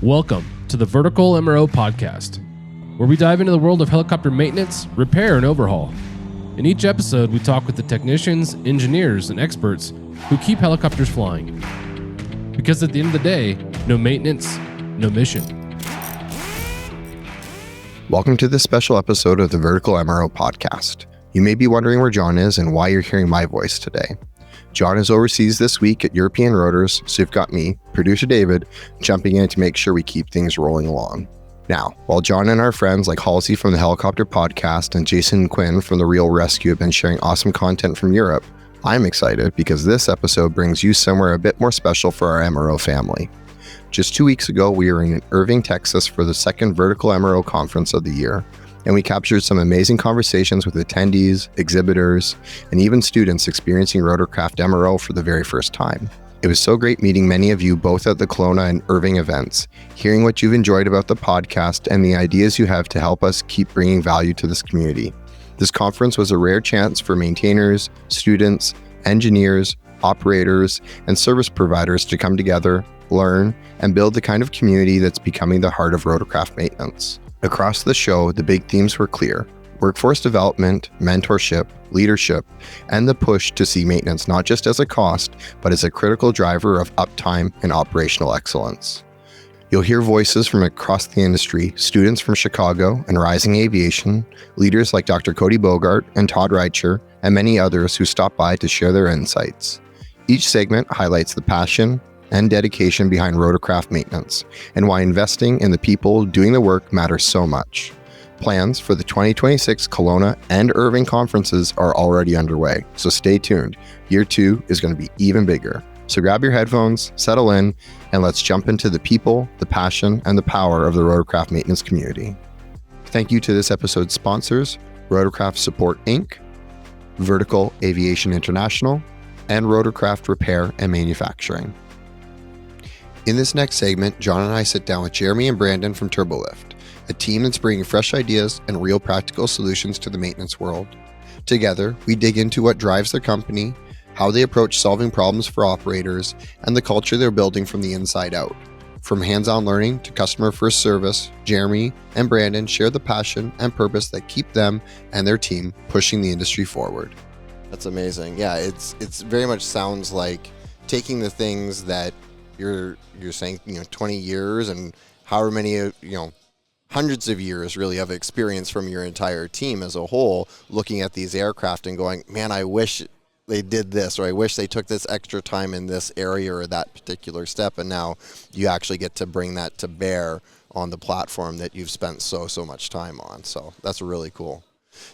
Welcome to the Vertical MRO Podcast, where we dive into the world of helicopter maintenance, repair, and overhaul. In each episode, we talk with the technicians, engineers, and experts who keep helicopters flying. Because at the end of the day, no maintenance, no mission. Welcome to this special episode of the Vertical MRO Podcast. You may be wondering where John is and why you're hearing my voice today. John is overseas this week at European Rotors, so you've got me, producer David, jumping in to make sure we keep things rolling along. Now, while John and our friends like Halsey from the Helicopter Podcast and Jason and Quinn from the Real Rescue have been sharing awesome content from Europe, I'm excited because this episode brings you somewhere a bit more special for our MRO family. Just 2 weeks ago, we were in Irving, Texas for the second Vertical MRO Conference of the year, and we captured some amazing conversations with attendees, exhibitors, and even students experiencing rotorcraft MRO for the very first time. It was so great meeting many of you both at the Kelowna and Irving events, hearing what you've enjoyed about the podcast and the ideas you have to help us keep bringing value to this community. This conference was a rare chance for maintainers, students, engineers, operators, and service providers to come together, learn, and build the kind of community that's becoming the heart of rotorcraft maintenance. Across the show, the big themes were clear: workforce development, mentorship, leadership, and the push to see maintenance not just as a cost, but as a critical driver of uptime and operational excellence. You'll hear voices from across the industry, students from Chicago and Rising Aviation, leaders like Dr. Kodey Bogart and Todd Reicher, and many others who stopped by to share their insights. Each segment highlights the passion and dedication behind rotorcraft maintenance, and why investing in the people doing the work matters so much. Plans for the 2026 Kelowna and Irving conferences are already underway, so stay tuned. Year 2 is going to be even bigger. So grab your headphones, settle in, and let's jump into the people, the passion, and the power of the rotorcraft maintenance community. Thank you to this episode's sponsors, Rotorcraft Support Inc., Vertical Aviation International, and Rotorcraft Repair and Manufacturing. In this next segment, John and I sit down with Jeremy and Brandon from TurboLyft, a team that's bringing fresh ideas and real practical solutions to the maintenance world. Together, we dig into what drives their company, how they approach solving problems for operators, and the culture they're building from the inside out. From hands-on learning to customer-first service, Jeremy and Brandon share the passion and purpose that keep them and their team pushing the industry forward. That's amazing. Yeah, it's very much sounds like taking the things that you're saying, 20 years and however many, hundreds of years really of experience from your entire team as a whole, looking at these aircraft and going, man, I wish they did this, or I wish they took this extra time in this area or that particular step. And now you actually get to bring that to bear on the platform that you've spent so much time on. So that's really cool.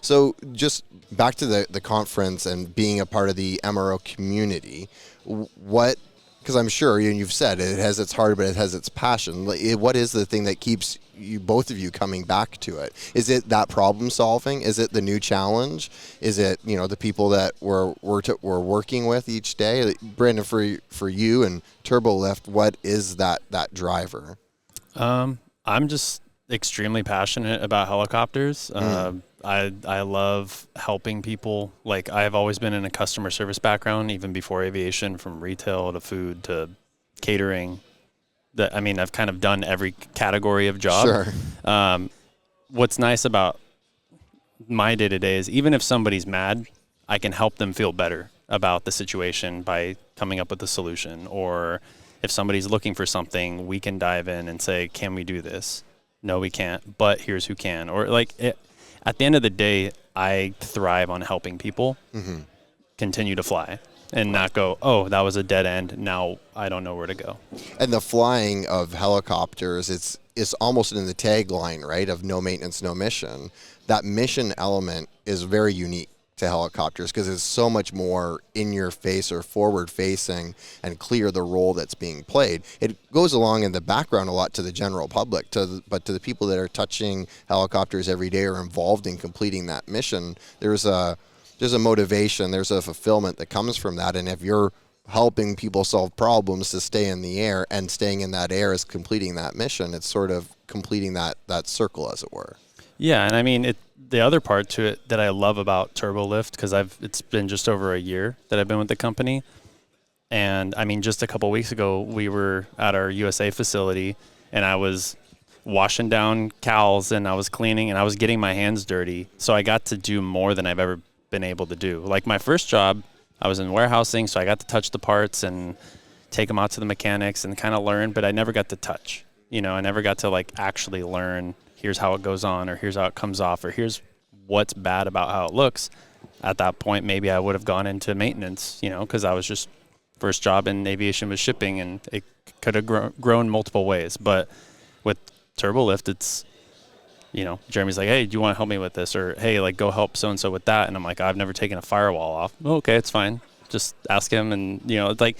So just back to the conference and being a part of the MRO community, because I'm sure you've said it has its heart, but it has its passion. What is the thing that keeps you, both of you, coming back to it? Is it that problem solving? Is it the new challenge? Is it the people that we're working with each day? Brandon, for you and TurboLyft, what is that driver? I'm just extremely passionate about helicopters. I love helping people. Like, I've always been in a customer service background, even before aviation, from retail to food to catering. I've kind of done every category of job. Sure. What's nice about my day-to-day is even if somebody's mad, I can help them feel better about the situation by coming up with a solution. Or if somebody's looking for something, we can dive in and say, can we do this? No, we can't, but here's who can. Or at the end of the day, I thrive on helping people continue to fly and not go, oh, that was a dead end. Now I don't know where to go. And the flying of helicopters, it's almost in the tagline, right, of no maintenance, no mission. That mission element is very unique to helicopters because it's so much more in your face or forward facing and clear the role that's being played. It goes along in the background a lot to the general public, but to the people that are touching helicopters every day or involved in completing that mission, there's a motivation, there's a fulfillment that comes from that. And if you're helping people solve problems to stay in the air, and staying in that air is completing that mission, it's sort of completing that circle, as it were. Yeah, and the other part to it that I love about TurboLyft, because it's been just over a year that I've been with the company, and just a couple of weeks ago we were at our USA facility, and I was washing down cowls and I was cleaning and I was getting my hands dirty. So I got to do more than I've ever been able to do. Like my first job, I was in warehousing, so I got to touch the parts and take them out to the mechanics and kind of learn, but I never got to touch. I never got to like actually learn, here's how it goes on, or here's how it comes off, or here's what's bad about how it looks. At that point, maybe I would have gone into maintenance, because I was just first job in aviation was shipping, and it could have grown multiple ways. But with TurboLyft, it's, Jeremy's like, hey, do you want to help me with this? Or, hey, like, go help so-and-so with that. And I'm like, I've never taken a firewall off. Oh, okay, it's fine. Just ask him. And, it's like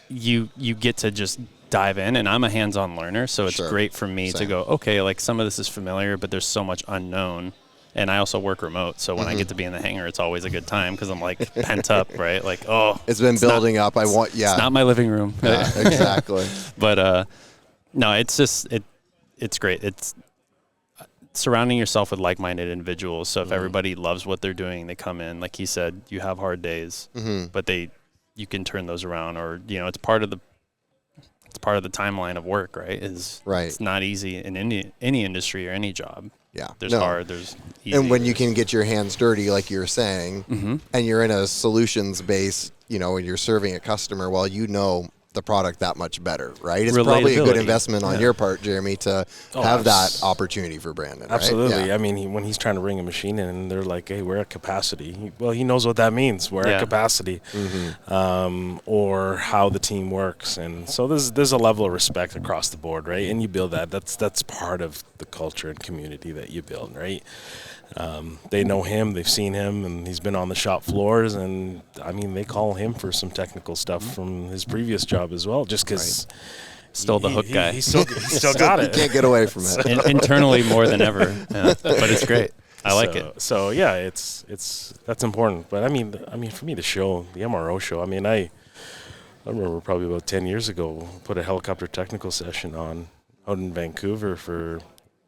you get to just dive in. And I'm a hands-on learner, so it's great for me to go, okay, like some of this is familiar, but there's so much unknown. And I also work remote, so when I get to be in the hangar, it's always a good time because I'm like pent up, right? Like, it's been building up. It's not my living room. Yeah, exactly. But no, it's just it's great. It's surrounding yourself with like-minded individuals. So if everybody loves what they're doing, they come in. Like he said, you have hard days, but you can turn those around, or it's part of the timeline of work, right? It's not easy in any industry or any job. Yeah. There's hard, there's easy. And when you can get your hands dirty, like you're saying, and you're in a solutions base, and you're serving a customer, well, the product that much better, right? It's probably a good investment on your part, Jeremy, to have that opportunity for Brandon, right? Absolutely. Yeah. I mean, when he's trying to bring a machine in and they're like, hey, we're at capacity. He knows what that means. We're at capacity, or how the team works. And so there's a level of respect across the board, right? And you build that. That's part of the culture and community that you build, right? They know him, they've seen him, and he's been on the shop floors, and I mean, they call him for some technical stuff from his previous job as well, just because still the hook guy. He still got it. He can't get away from it. Internally more than ever, but it's great. I like it. So yeah, it's that's important. But I mean, for me, the MRO show. I mean, I remember probably about 10 years ago, put a helicopter technical session on out in Vancouver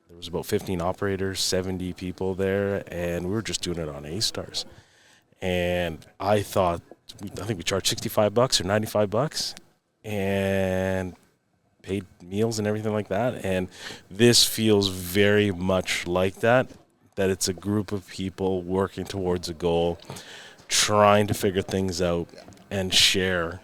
there was about 15 operators, 70 people there, and we were just doing it on A-Stars. And I think we charged $65 or $95 and paid meals and everything like that. And this feels very much like that it's a group of people working towards a goal, trying to figure things out and share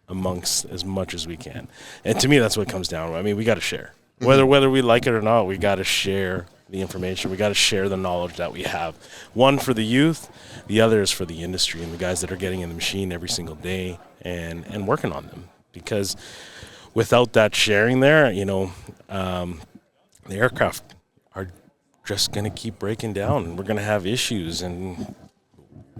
amongst as much as we can. And to me, that's what it comes down to. I mean, we got to share. Whether we like it or not, we got to share the information. We got to share the knowledge that we have. One for the youth, the other is for the industry and the guys that are getting in the machine every single day and working on them. Because without that sharing there, the aircraft are just going to keep breaking down, and we're going to have issues. And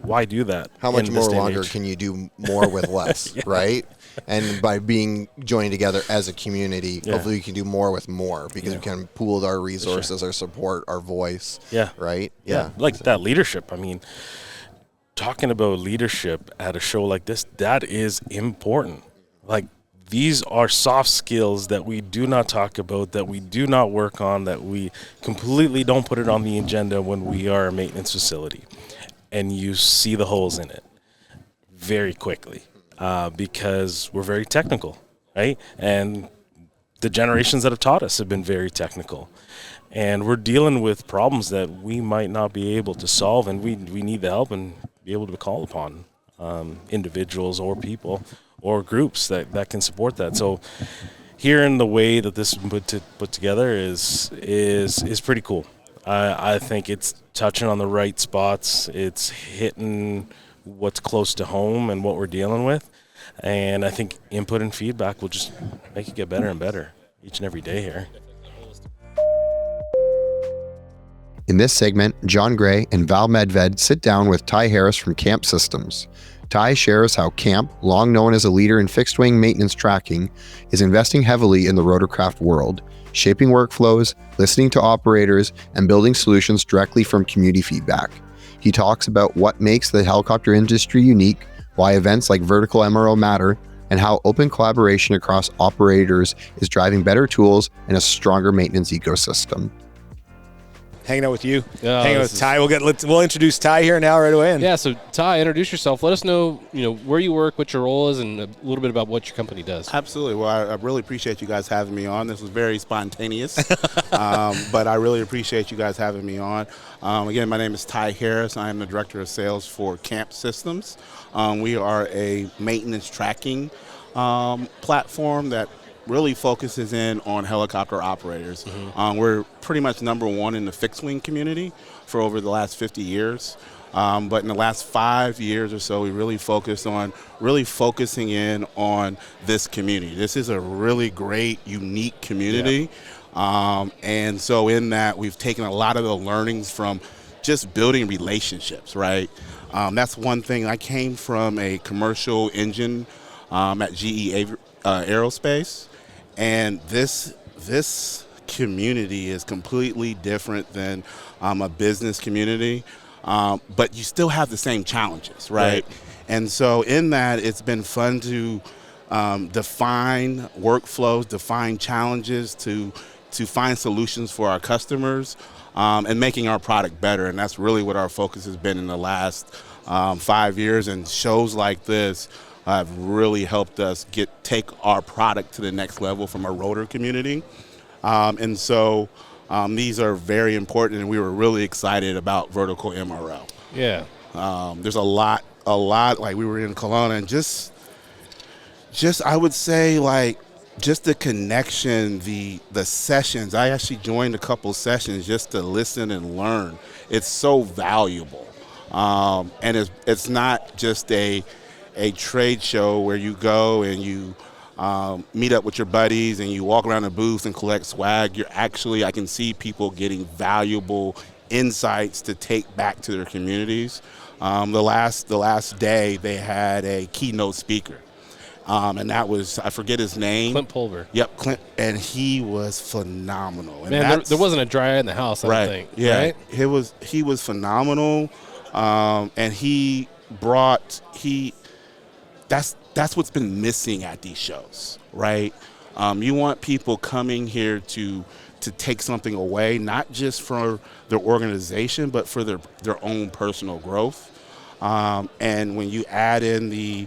why do that? How much more longer can you do more with less, right? And by being joined together as a community, hopefully we can do more with more, because we can pool our resources, our support, our voice. Yeah. Right? Yeah. Like that leadership. I mean, talking about leadership at a show like this, that is important. Like, these are soft skills that we do not talk about, that we do not work on, that we completely don't put it on the agenda when we are a maintenance facility. And you see the holes in it very quickly. Because we're very technical, right? And the generations that have taught us have been very technical. And we're dealing with problems that we might not be able to solve, and we need the help and be able to call upon individuals or people or groups that can support that. So hearing the way that this is put together is pretty cool. I think it's touching on the right spots. It's hitting what's close to home and what we're dealing with. And I think input and feedback will just make it get better and better each and every day here. In this segment, John Gray and Val Medved sit down with Ty Harris from Camp Systems. Ty shares how Camp, long known as a leader in fixed-wing maintenance tracking, is investing heavily in the rotorcraft world, shaping workflows, listening to operators, and building solutions directly from community feedback. He talks about what makes the helicopter industry unique, why events like Vertical MRO matter, and how open collaboration across operators is driving better tools and a stronger maintenance ecosystem. hanging out with you, Oh, hanging out with Ty. We'll introduce Ty here now right away. Yeah, so Ty, introduce yourself. Let us know, where you work, what your role is, and a little bit about what your company does. Absolutely. Well, I really appreciate you guys having me on. This was very spontaneous, but I really appreciate you guys having me on. Again, my name is Ty Harris. I am the Director of Sales for Camp Systems. We are a maintenance tracking platform that really focuses in on helicopter operators. We're pretty much number one in the fixed wing community for over the last 50 years. But in the last 5 years or so, we really focused on focusing in on this community. This is a really great, unique community. Yeah. And so in that, we've taken a lot of the learnings from just building relationships, right? That's one thing. I came from a commercial engine at GE Aerospace. And this community is completely different than a business community, but you still have the same challenges, right? And so in that, it's been fun to define workflows, define challenges, to find solutions for our customers, and making our product better. And that's really what our focus has been in the last 5 years. And shows like this have really helped us take our product to the next level from our rotor community. And so these are very important, and we were really excited about Vertical MRO. Yeah. There's a lot, like we were in Kelowna, and just I would say, like, just the connection, the sessions. I actually joined a couple sessions just to listen and learn. It's so valuable. And it's not just a trade show where you go and you meet up with your buddies and you walk around the booth and collect swag. I can see people getting valuable insights to take back to their communities. The last day they had a keynote speaker. And that was, I forget his name. Clint Pulver. Yep, Clint, and he was phenomenal. And man, there wasn't a dry eye in the house, I don't think. Yeah, right? He was phenomenal, and that's what's been missing at these shows, right? You want people coming here to take something away, not just for their organization, but for their own personal growth. And when you add in the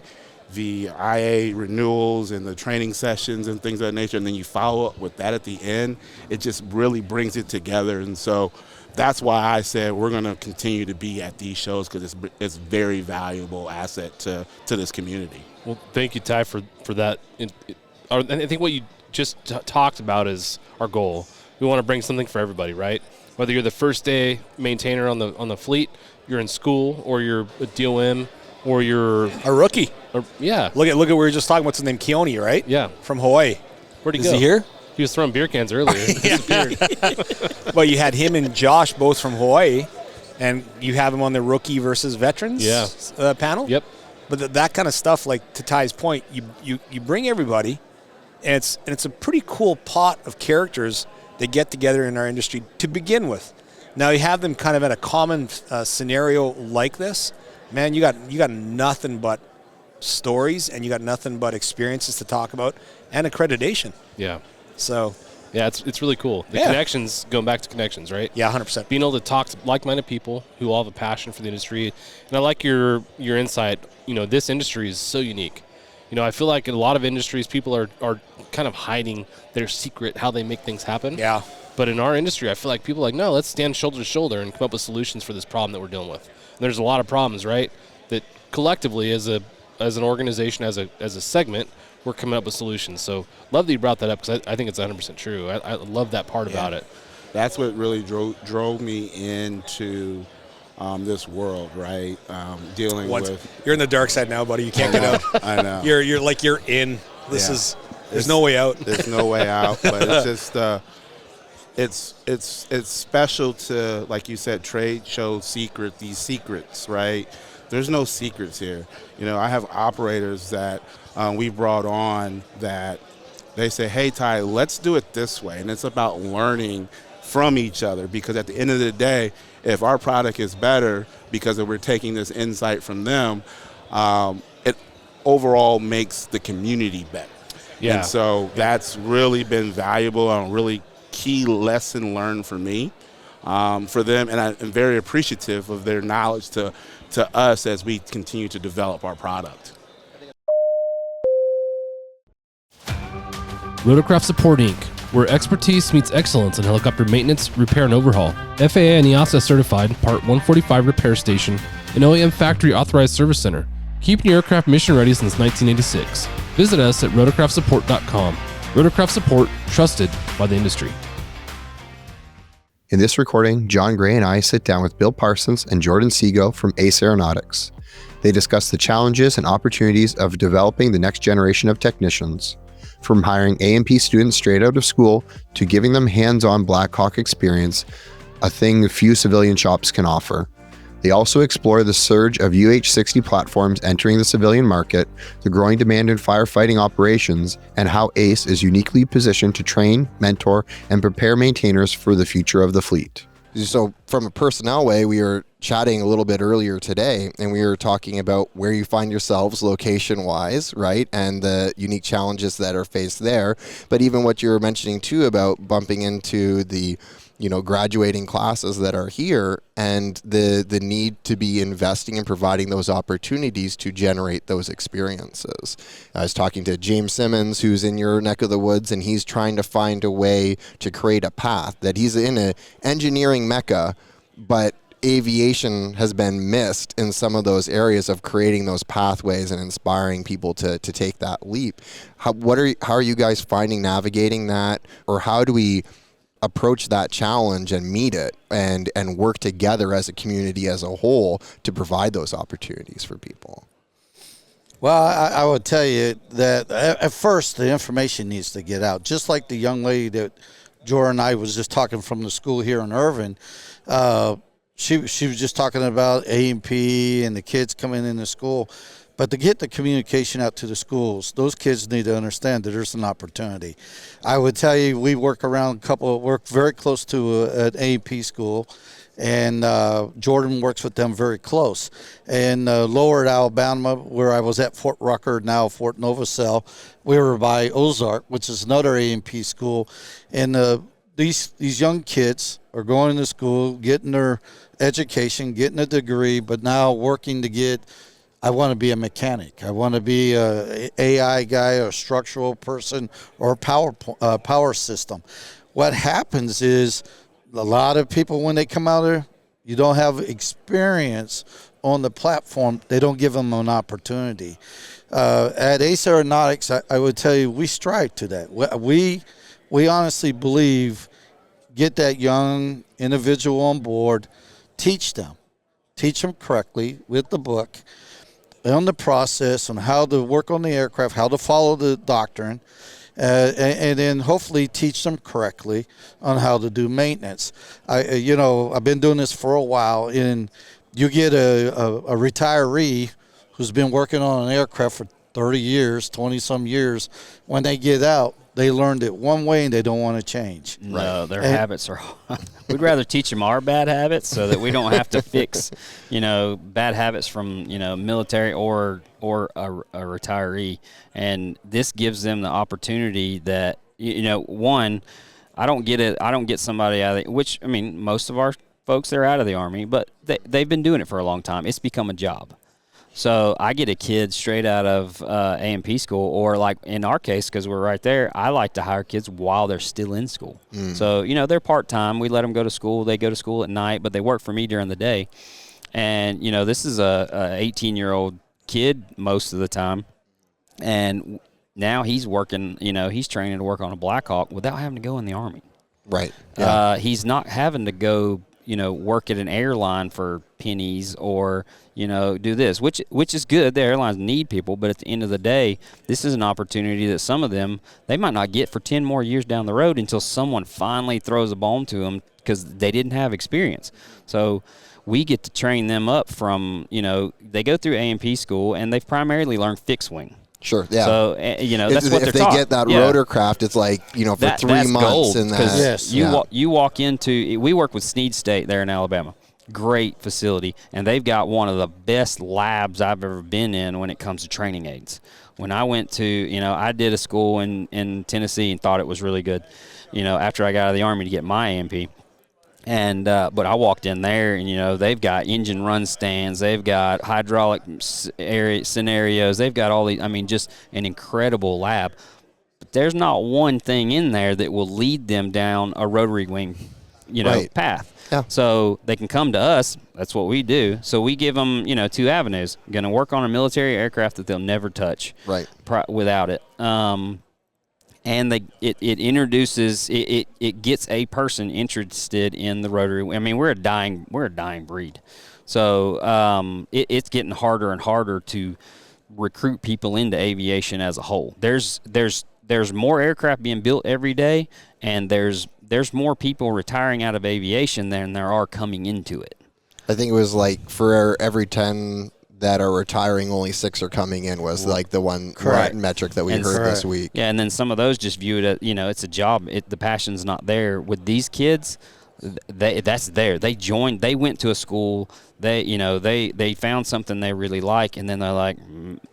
IA renewals and the training sessions and things of that nature, and then you follow up with that at the end, it just really brings it together. And so that's why I said we're going to continue to be at these shows, because it's very valuable asset to this community. Well, thank you, Ty, for that. I think what you just talked about is our goal. We want to bring something for everybody, right? Whether you're the first day maintainer on the fleet, you're in school, or you're a DOM, or you're a rookie. Yeah. Look at what we were just talking about. What's his name? Keone, right? Yeah. From Hawaii. Where'd he Is go? he here? He was throwing beer cans earlier. Disappeared. Well, you had him and Josh both from Hawaii, and you have him on the rookie versus veterans panel. Yep. But that kind of stuff, like to Ty's point, you bring everybody, and it's a pretty cool pot of characters that get together in our industry to begin with. Now you have them kind of in a common scenario like this. Man, you got nothing but stories, and you got nothing but experiences to talk about, and accreditation. Yeah. So. Yeah, it's really cool. The connections, going back to connections, right? Yeah, 100%. Being able to talk to like-minded people who all have a passion for the industry. And I like your insight. This industry is so unique. I feel like in a lot of industries, people are kind of hiding their secret, how they make things happen. Yeah. But in our industry, I feel like people are like, no, let's stand shoulder to shoulder and come up with solutions for this problem that we're dealing with. And there's a lot of problems, right, that collectively as an organization, as a segment, we're coming up with solutions. So love that you brought that up, because I think it's 100% true. I love that part about it. That's what really drove me into this world, right? Dealing with. You're in the dark side now, buddy. You can't get out. I know. You're in. There's no way out. There's no way out. But it's just it's special to, like you said, trade show these secrets, right? There's no secrets here. I have operators that we brought on that they say, hey, Ty, let's do it this way. And it's about learning from each other, because at the end of the day, if our product is better because we're taking this insight from them, it overall makes the community better. Yeah. And so that's really been valuable, and a really key lesson learned for me. for them, and I'm very appreciative of their knowledge to us as we continue to develop our product. Rotorcraft Support Inc., where expertise meets excellence in helicopter maintenance, repair, and overhaul. FAA and EASA certified Part 145 repair station and OEM factory authorized service center. Keeping your aircraft mission ready since 1986. Visit us at rotorcraftsupport.com. Rotorcraft Support, trusted by the industry. In this recording, John Gray and I sit down with Bill Parsons and Jordan Seago from ACE Aeronautics. They discuss the challenges and opportunities of developing the next generation of technicians, from hiring A&P students straight out of school to giving them hands-on Black Hawk experience, a thing few civilian shops can offer. They also explore the surge of UH-60 platforms entering the civilian market, the growing demand in firefighting operations, and how ACE is uniquely positioned to train, mentor, and prepare maintainers for the future of the fleet. So from a personnel way, we were chatting a little bit earlier today, and we were talking about where you find yourselves location-wise, right, and the unique challenges that are faced there. But even what you were mentioning, too, about bumping into the graduating classes that are here and the need to be investing and providing those opportunities to generate those experiences. I was talking to James Simmons, who's in your neck of the woods, and he's trying to find a way to create a path that he's in an engineering mecca, but aviation has been missed in some of those areas of creating those pathways and inspiring people to take that leap. How are you guys finding navigating that, or how do we approach that challenge and meet it and work together as a community as a whole to provide those opportunities for people? Well, I would tell you that at first the information needs to get out. Just like the young lady that Jordan and I was just talking from the school here in Irving, she was just talking about A&P and the kids coming into school. But to get the communication out to the schools, those kids need to understand that there's an opportunity. I would tell you, we work very close to an A&P school, and Jordan works with them very close. And lower at Alabama, where I was at Fort Rucker, now Fort Novosel, we were by Ozark, which is another A&P school. And these young kids are going to school, getting their education, getting a degree, but now working to get, I want to be a mechanic. I want to be a AI guy, a structural person, or a power system. What happens is a lot of people, when they come out there, you don't have experience on the platform, they don't give them an opportunity. At ACE Aeronautics, I would tell you, we strive to that. We honestly believe, get that young individual on board, teach them correctly with the book, on the process, on how to work on the aircraft, how to follow the doctrine, and then hopefully teach them correctly on how to do maintenance. I've been doing this for a while, and you get a retiree who's been working on an aircraft for 30 years, 20-some years. When they get out, they learned it one way and they don't want to change. No, their habits are – we'd rather teach them our bad habits so that we don't have to fix, bad habits from, military or a retiree. And this gives them the opportunity that, one, I don't get somebody out of the – which, most of our folks, they're out of the Army, but they've been doing it for a long time. It's become a job. So I get a kid straight out of A&P school, or like in our case, because we're right there, I like to hire kids while they're still in school. So, they're part-time. We let them go to school. They go to school at night, but they work for me during the day. And, this is a 18-year-old kid most of the time. And now he's working, he's training to work on a Black Hawk without having to go in the Army. Right. Yeah. He's not having to go, work at an airline for pennies or, do this, which is good. The airlines need people, but at the end of the day, this is an opportunity that some of them, they might not get for 10 more years down the road until someone finally throws a bone to them because they didn't have experience. So we get to train them up from, they go through A&P school, and they've primarily learned fixed wing. Sure, yeah. So, that's what they're if they taught. get that rotorcraft, it's like, for 3 months. Gold, in that. Yes. You walk into, we work with Sneed State there in Alabama. Great facility, and they've got one of the best labs I've ever been in when it comes to training aids. When I went to, I did a school in Tennessee and thought it was really good, after I got out of the Army to get my A&P. And but I walked in there, and they've got engine run stands, they've got hydraulic scenarios, they've got all these. I mean, just an incredible lab. But there's not one thing in there that will lead them down a rotary wing, Right. path. Yeah. So they can come to us. That's what we do. So we give them, 2 avenues. Going to work on a military aircraft that they'll never touch. Right. Without it. And it introduces it gets a person interested in the rotary. I mean, we're a dying breed, so it's getting harder and harder to recruit people into aviation as a whole. There's more aircraft being built every day, and there's more people retiring out of aviation than there are coming into it. I think it was like for every 10 that are retiring, only 6 are coming in was like the one metric that we heard this week. Yeah, and then some of those just view it as, it's a job. The passion's not there. With these kids, that's there. They joined. They went to a school. They found something they really like, and then they're like,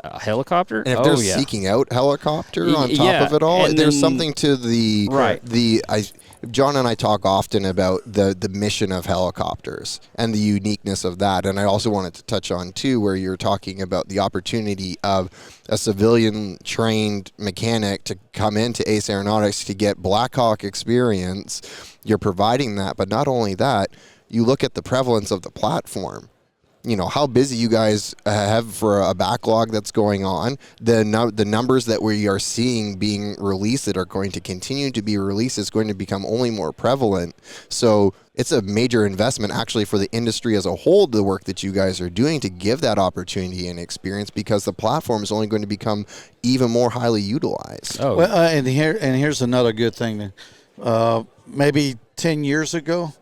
a helicopter? And if they're seeking out helicopter on top of it all, and there's then, something to the John and I talk often about the mission of helicopters and the uniqueness of that. And I also wanted to touch on, too, where you're talking about the opportunity of a civilian-trained mechanic to come into Ace Aeronautics to get Black Hawk experience. You're providing that. But not only that, you look at the prevalence of the platform. How busy you guys have for a backlog that's going on, the numbers that we are seeing being released that are going to continue to be released is going to become only more prevalent. So it's a major investment actually for the industry as a whole, the work that you guys are doing to give that opportunity and experience, because the platform is only going to become even more highly utilized. Oh, well, and here's another good thing. Maybe 10 years ago,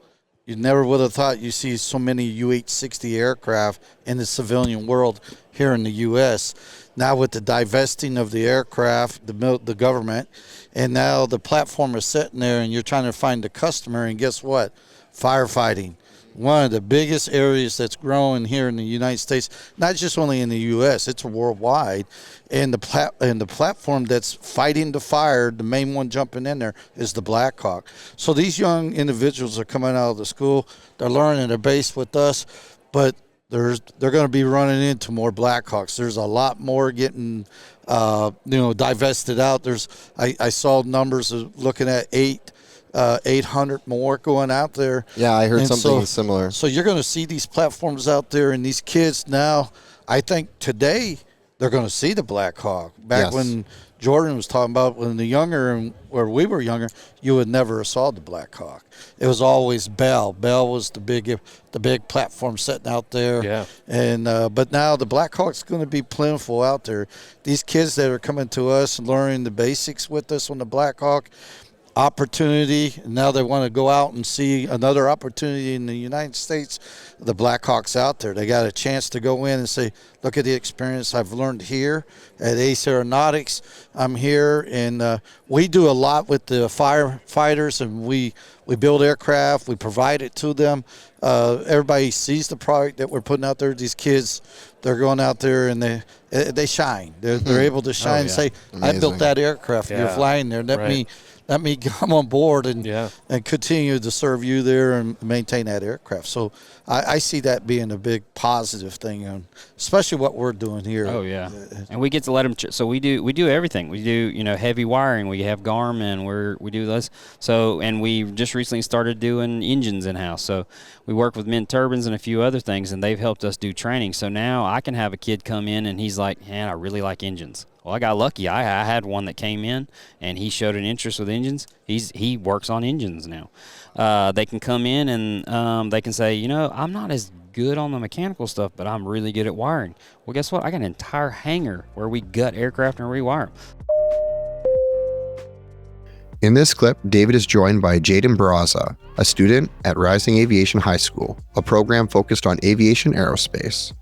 you never would have thought you see so many UH-60 aircraft in the civilian world here in the U.S. Now with the divesting of the aircraft, the government, and now the platform is sitting there and you're trying to find the customer, and guess what? Firefighting. One of the biggest areas that's growing here in the United States, not just only in the U.S., it's worldwide. And the platform that's fighting the fire, the main one jumping in there, is the Black Hawk. So these young individuals are coming out of the school. They're learning, they're based with us, but they're going to be running into more Black Hawks. There's a lot more getting divested out. I saw numbers of looking at 800 more going out there. Yeah, I heard something similar. So you're going to see these platforms out there, and these kids now, I think today they're going to see the Black Hawk. Back when Jordan was talking about when where we were younger, you would never have saw the Black Hawk. It was always Bell. Bell was the big platform sitting out there. Yeah. And but now the Black Hawk's going to be plentiful out there. These kids that are coming to us and learning the basics with us on the Black Hawk, opportunity. Now they want to go out and see another opportunity in the United States. The Black Hawk's out there. They got a chance to go in and say, look at the experience I've learned here at Ace Aeronautics. I'm here, and we do a lot with the firefighters, and we build aircraft. We provide it to them. Everybody sees the product that we're putting out there. These kids, they're going out there and they shine. They're able to shine and say, I built that aircraft. You're flying there. Let me come on board and continue to serve you there and maintain that aircraft. So I see that being a big positive thing, especially what we're doing here. Oh yeah, and we get to let them. So we do everything. We do heavy wiring. We have Garmin. We do this. So and we just recently started doing engines in house. So we work with Mint Turbines and a few other things, and they've helped us do training. So now I can have a kid come in and he's like, man, I really like engines. Well, I got lucky. I had one that came in, and he showed an interest with engines. He works on engines now. They can come in and they can say, I'm not as good on the mechanical stuff, but I'm really good at wiring. Well, guess what? I got an entire hangar where we gut aircraft and rewire them. In this clip, David is joined by Jaden Barraza, a student at Rising Aviation High School, a program focused on aviation aerospace.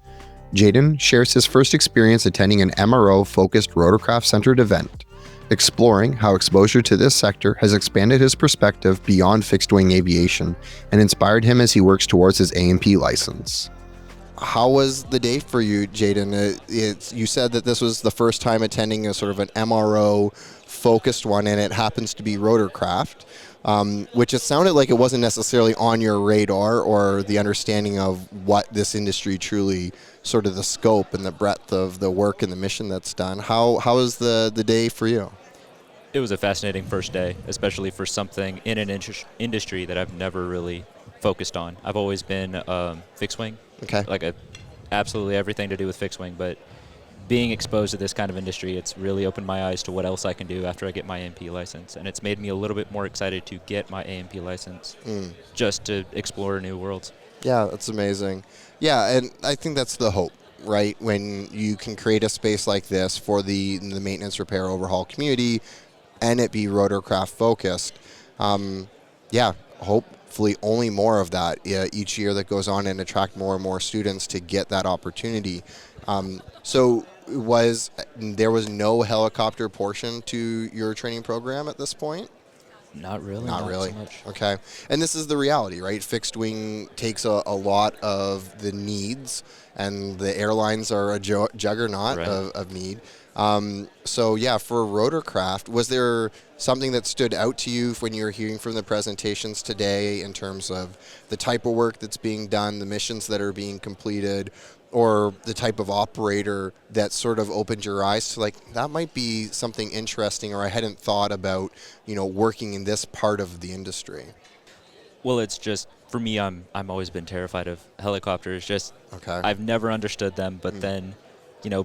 Jaden shares his first experience attending an MRO-focused rotorcraft-centered event, exploring how exposure to this sector has expanded his perspective beyond fixed-wing aviation and inspired him as he works towards his A&P license. How was the day for you, Jaden? You said that this was the first time attending a sort of an MRO focused one, and it happens to be rotorcraft, which it sounded like it wasn't necessarily on your radar or the understanding of what this industry truly, sort of the scope and the breadth of the work and the mission that's done. How was the day for you? It was a fascinating first day, especially for something in an industry that I've never really focused on. I've always been fixed wing, absolutely everything to do with fixed wing, but being exposed to this kind of industry, it's really opened my eyes to what else I can do after I get my A&P license, and it's made me a little bit more excited to get my A&P license just to explore new worlds. Yeah, that's amazing. Yeah, and I think that's the hope, right? When you can create a space like this for the maintenance, repair, overhaul community, and it be rotorcraft focused. Hopefully only more of that each year that goes on, and attract more and more students to get that opportunity. So there was no helicopter portion to your training program at this point? Not really. Not really. So much. Okay. And this is the reality, right? Fixed wing takes a lot of the needs, and the airlines are a juggernaut of need. For rotorcraft, was there something that stood out to you when you were hearing from the presentations today in terms of the type of work that's being done, the missions that are being completed, or the type of operator that sort of opened your eyes to, like, that might be something interesting, or I hadn't thought about, working in this part of the industry? Well, it's just, for me, I'm always been terrified of helicopters. I've never understood them, but then,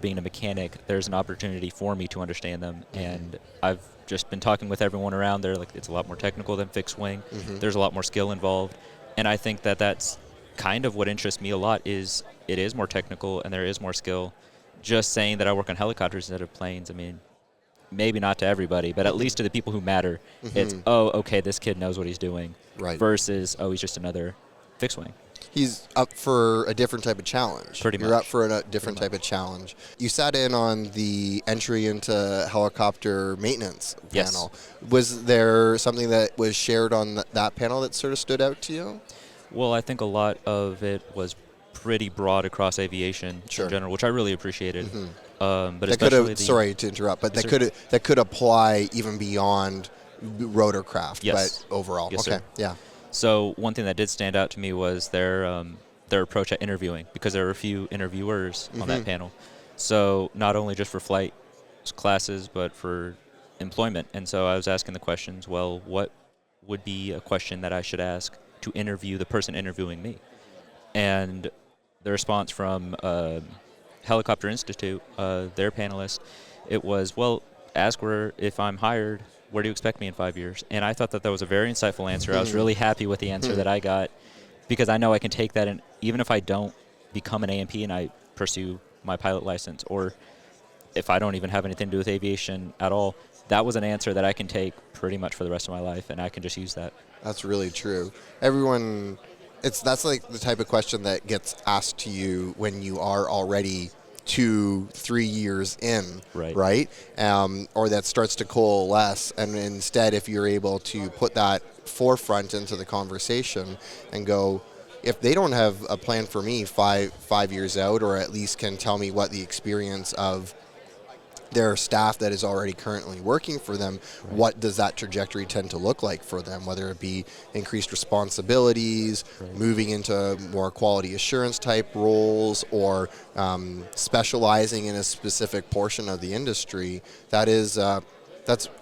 being a mechanic, there's an opportunity for me to understand them, and I've just been talking with everyone around there, like, it's a lot more technical than fixed wing. There's a lot more skill involved, and I think that's kind of what interests me a lot. Is it is more technical and there is more skill. Just saying that I work on helicopters instead of planes, I mean, maybe not to everybody, but at least to the people who matter, it's, okay, this kid knows what he's doing, versus, he's just another fixed wing. He's up for a different type of challenge. Pretty much. You're up for a different type of challenge. You sat in on the entry into helicopter maintenance panel. Was there something that was shared on that panel that sort of stood out to you? Well, I think a lot of it was pretty broad across aviation in general, which I really appreciated. But that especially sorry to interrupt, but that could apply even beyond rotorcraft, but overall. Yes, okay, sir. yeah. So one thing that did stand out to me was their approach at interviewing, because there were a few interviewers on that panel. So not only just for flight classes, but for employment. And so I was asking the questions, well, what would be a question that I should ask to interview the person interviewing me? And the response from Helicopter Institute, their panelist, it was, well, ask if I'm hired, where do you expect me in 5 years? And I thought that was a very insightful answer. I was really happy with the answer that I got, because I know I can take that, and even if I don't become an A&P and I pursue my pilot license, or if I don't even have anything to do with aviation at all, that was an answer that I can take pretty much for the rest of my life, and I can just use that. That's really true. That's like the type of question that gets asked to you when you are already 2-3 years in, right? Or that starts to coalesce, and instead, if you're able to put that forefront into the conversation and go, if they don't have a plan for me 5 years out, or at least can tell me what the experience of their staff that is already currently working for them, what does that trajectory tend to look like for them, whether it be increased responsibilities, moving into more quality assurance type roles, or specializing in a specific portion of the industry. That's,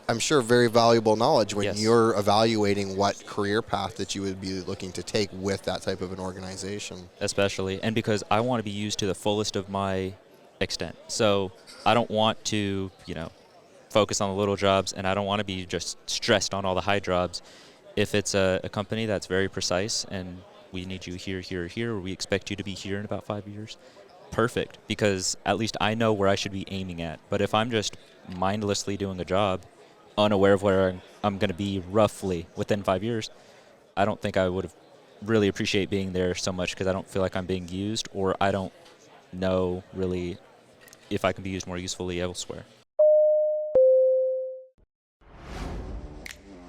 I'm sure, very valuable knowledge when you're evaluating what career path that you would be looking to take with that type of an organization. Especially, and because I want to be used to the fullest of my extent. So I don't want to, focus on the little jobs, and I don't want to be just stressed on all the high jobs. If it's a company that's very precise and we need you here, here, here, or we expect you to be here in about 5 years, perfect, because at least I know where I should be aiming at. But if I'm just mindlessly doing a job, unaware of where I'm going to be roughly within 5 years, I don't think I would have really appreciate being there so much, because I don't feel like I'm being used, or I don't know really if I can be used more usefully elsewhere.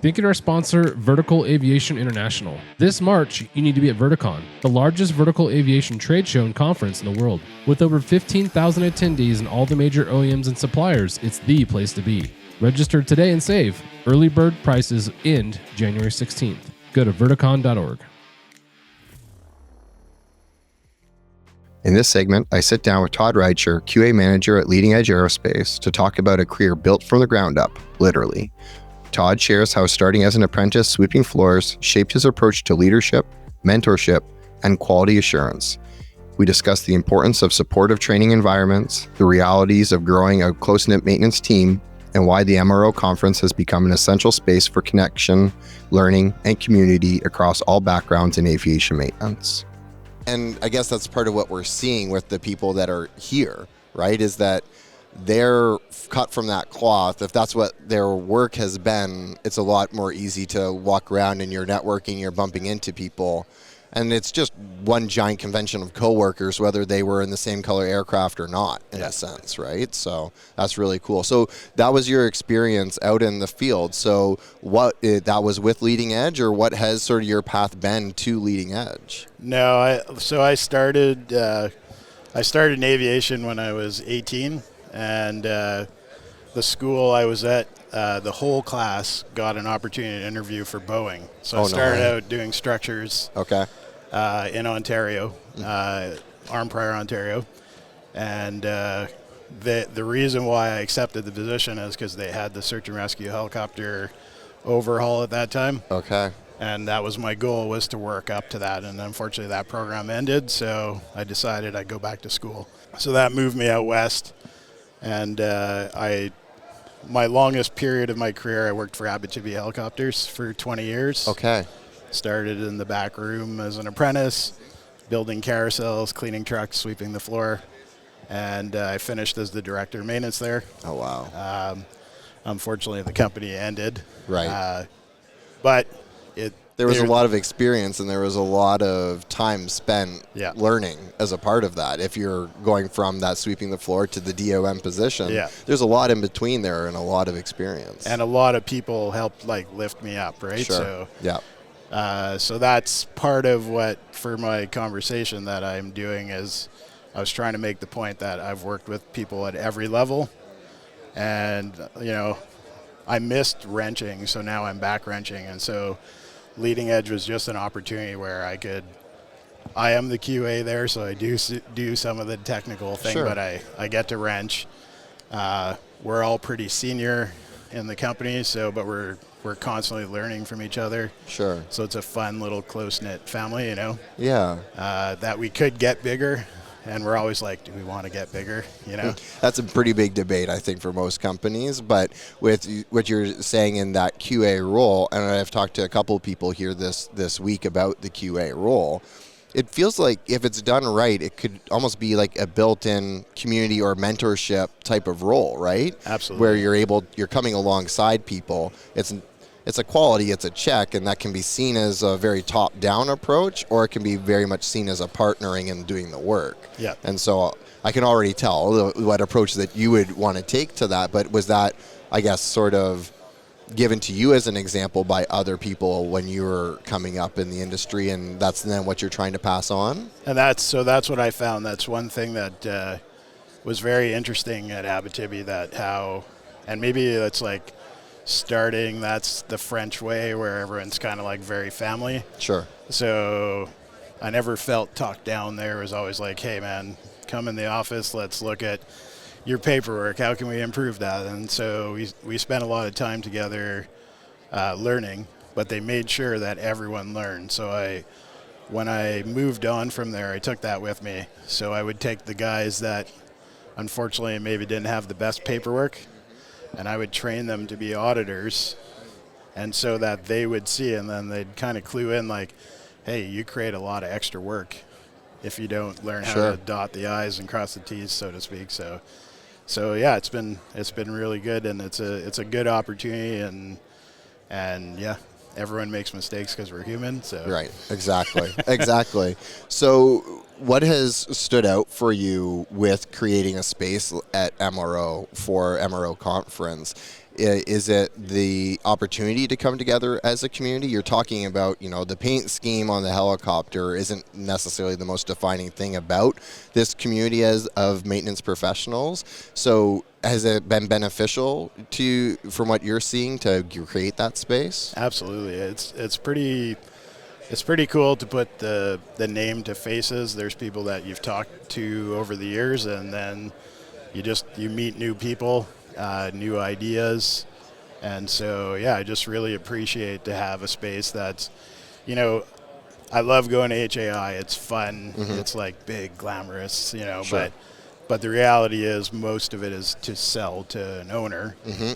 Thank you to our sponsor, Vertical Aviation International. This March, you need to be at Verticon, the largest vertical aviation trade show and conference in the world. With over 15,000 attendees and all the major OEMs and suppliers, it's the place to be. Register today and save. Early bird prices end January 16th. Go to verticon.org. In this segment, I sit down with Todd Reicher, QA manager at Leading Edge Aerospace, to talk about a career built from the ground up, literally. Todd shares how starting as an apprentice sweeping floors shaped his approach to leadership, mentorship, and quality assurance. We discuss the importance of supportive training environments, the realities of growing a close-knit maintenance team, and why the MRO Conference has become an essential space for connection, learning, and community across all backgrounds in aviation maintenance. And I guess that's part of what we're seeing with the people that are here, right? Is that they're cut from that cloth. If that's what their work has been, it's a lot more easy to walk around and you're networking, you're bumping into people. And it's just one giant convention of coworkers, whether they were in the same color aircraft or not, in a sense, right? So that's really cool. So that was your experience out in the field. So that was with Leading Edge, or what has sort of your path been to Leading Edge? No, I started in aviation when I was 18, and the school I was at, the whole class got an opportunity to interview for Boeing. So I started out doing structures in Ontario, Arnprior, Ontario. And the reason why I accepted the position is because they had the search and rescue helicopter overhaul at that time. Okay. And that was my goal, was to work up to that. And unfortunately that program ended, so I decided I'd go back to school. So that moved me out west. And my longest period of my career, I worked for Abitibi Helicopters for 20 years. Okay. Started in the back room as an apprentice, building carousels, cleaning trucks, sweeping the floor. And I finished as the director of maintenance there. Oh, wow. Unfortunately, the company ended. Right. But there was a lot of experience and there was a lot of time spent learning as a part of that. If you're going from that sweeping the floor to the DOM position, there's a lot in between there and a lot of experience. And a lot of people helped lift me up, right? Sure. So that's part of what, for my conversation that I'm doing, is I was trying to make the point that I've worked with people at every level. And, I missed wrenching, so now I'm back wrenching. And so Leading Edge was just an opportunity where I am the QA there, so I do some of the technical thing, but I get to wrench. We're all pretty senior in the company, but we're constantly learning from each other. Sure. So it's a fun little close-knit family, Yeah. That we could get bigger. And we're always like, do we want to get bigger? That's a pretty big debate, I think, for most companies. But with what you're saying in that QA role, and I've talked to a couple of people here this week about the QA role, it feels like if it's done right, it could almost be like a built-in community or mentorship type of role, right? Absolutely. Where you're coming alongside people. It's a quality, it's a check, and that can be seen as a very top-down approach, or it can be very much seen as a partnering and doing the work. Yeah. And so I can already tell what approach that you would want to take to that, but was that, I guess, sort of given to you as an example by other people when you were coming up in the industry, and that's then what you're trying to pass on? And that's what I found. That's one thing that was very interesting at Abitibi, and maybe it's like, starting, that's the French way where everyone's kind of very family. Sure. So I never felt talked down there. It was always like, hey man, come in the office, let's look at your paperwork, how can we improve that? And so we spent a lot of time together learning, but they made sure that everyone learned. So when I moved on from there, I took that with me. So I would take the guys that unfortunately maybe didn't have the best paperwork, and I would train them to be auditors, and so that they would see, and then they'd kind of clue in hey, you create a lot of extra work if you don't learn how to dot the I's and cross the T's, so to speak. So yeah, it's been really good, and it's a good opportunity, and yeah, everyone makes mistakes because we're human. So right, exactly. Exactly. So what has stood out for you with creating a space at MRO for MRO Conference? Is it the opportunity to come together as a community? You're talking about, the paint scheme on the helicopter isn't necessarily the most defining thing about this community of maintenance professionals. So has it been beneficial from what you're seeing, to create that space? Absolutely. It's pretty cool to put the name to faces. There's people that you've talked to over the years, and then you meet new people, new ideas. And so, I just really appreciate to have a space that's, I love going to HAI. It's fun. Mm-hmm. It's like big, glamorous, Sure. but the reality is most of it is to sell to an owner. Mm-hmm.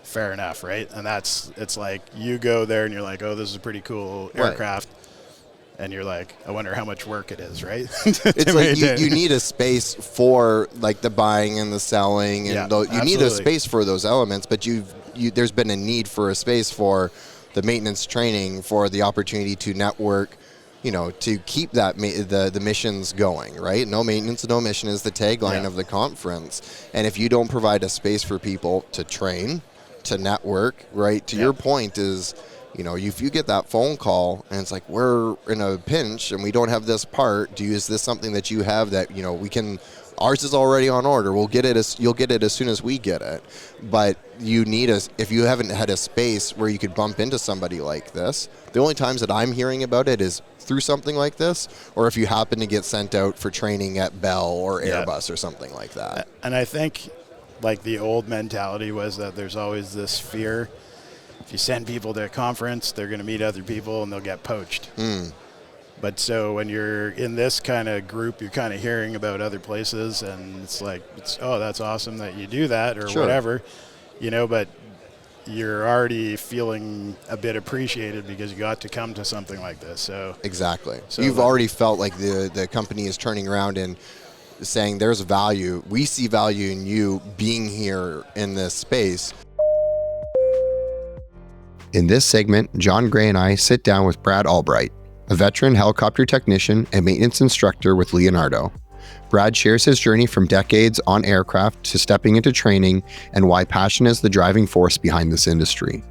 Fair enough, right? And it's like you go there and you're like, oh, this is a pretty cool aircraft. And you're like, I wonder how much work it is, right? It's like you need a space for like the buying and the selling, and you need a space for those elements. But there's been a need for a space for the maintenance training, for the opportunity to network, to keep that the missions going, right? No maintenance, no mission is the tagline of the conference. And if you don't provide a space for people to train, to network, right? To your point is, if you get that phone call and it's like, we're in a pinch and we don't have this part, is this something that you have that, we can, ours is already on order. You'll get it as soon as we get it. But you need if you haven't had a space where you could bump into somebody like this, the only times that I'm hearing about it is through something like this, or if you happen to get sent out for training at Bell or Airbus or something like that. And I think like the old mentality was that there's always this fear. If you send people to a conference, they're going to meet other people and they'll get poached. But so when you're in this kind of group, you're kind of hearing about other places, and it's like, oh, that's awesome that you do that or whatever, but you're already feeling a bit appreciated because you got to come to something like this. So exactly. So you've already felt like the company is turning around and saying there's value. We see value in you being here in this space. In this segment, John Gray and I sit down with Brad Albright, a veteran helicopter technician and maintenance instructor with Leonardo. Brad shares his journey from decades on aircraft to stepping into training, and why passion is the driving force behind this industry.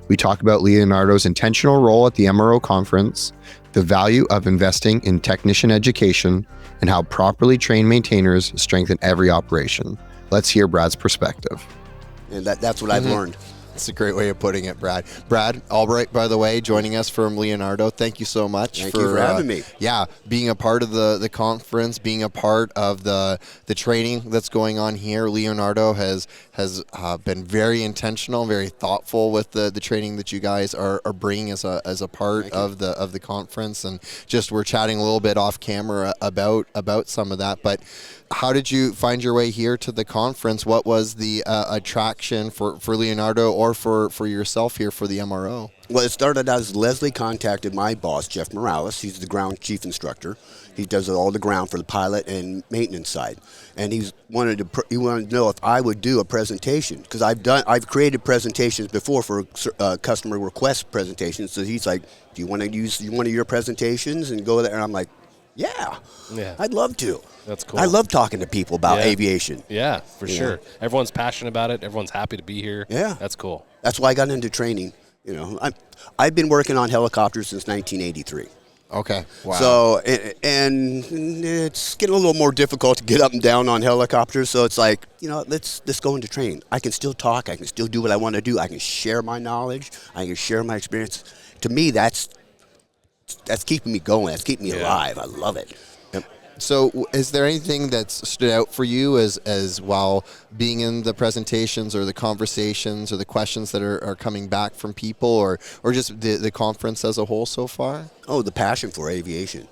We talk about Leonardo's intentional role at the MRO conference, the value of investing in technician education, and how properly trained maintainers strengthen every operation. Let's hear Brad's perspective. And that's what I've learned. That's a great way of putting it, Brad. Brad Albright, by the way, joining us from Leonardo. Thank you so much Thank you for having me. Yeah, being a part of the conference, being a part of the training that's going on here. Leonardo has been very intentional, very thoughtful with the training that you guys are bringing as a part of the conference. And just we're chatting a little bit off camera about some of that, but. How did you find your way here to the conference? What was the attraction for Leonardo or for yourself here for the MRO? Well, it started as Leslie contacted my boss, Jeff Morales. He's the ground chief instructor. He does all the ground for the pilot and maintenance side. And he wanted to know if I would do a presentation, because I've created presentations before for customer request presentations. So he's like, do you want to use one of your presentations and go there? And I'm like, yeah, I'd love to. That's cool. I love talking to people about aviation. Yeah, for sure. Everyone's passionate about it. Everyone's happy to be here. Yeah. That's cool. That's why I got into training. I've been working on helicopters since 1983. Okay. Wow. So, and it's getting a little more difficult to get up and down on helicopters. So it's like, let's go into training. I can still talk. I can still do what I want to do. I can share my knowledge. I can share my experience. To me, that's keeping me going. That's keeping me alive. I love it. So is there anything that's stood out for you as while being in the presentations or the conversations or the questions that are coming back from people or just the conference as a whole so far? Oh, the passion for aviation.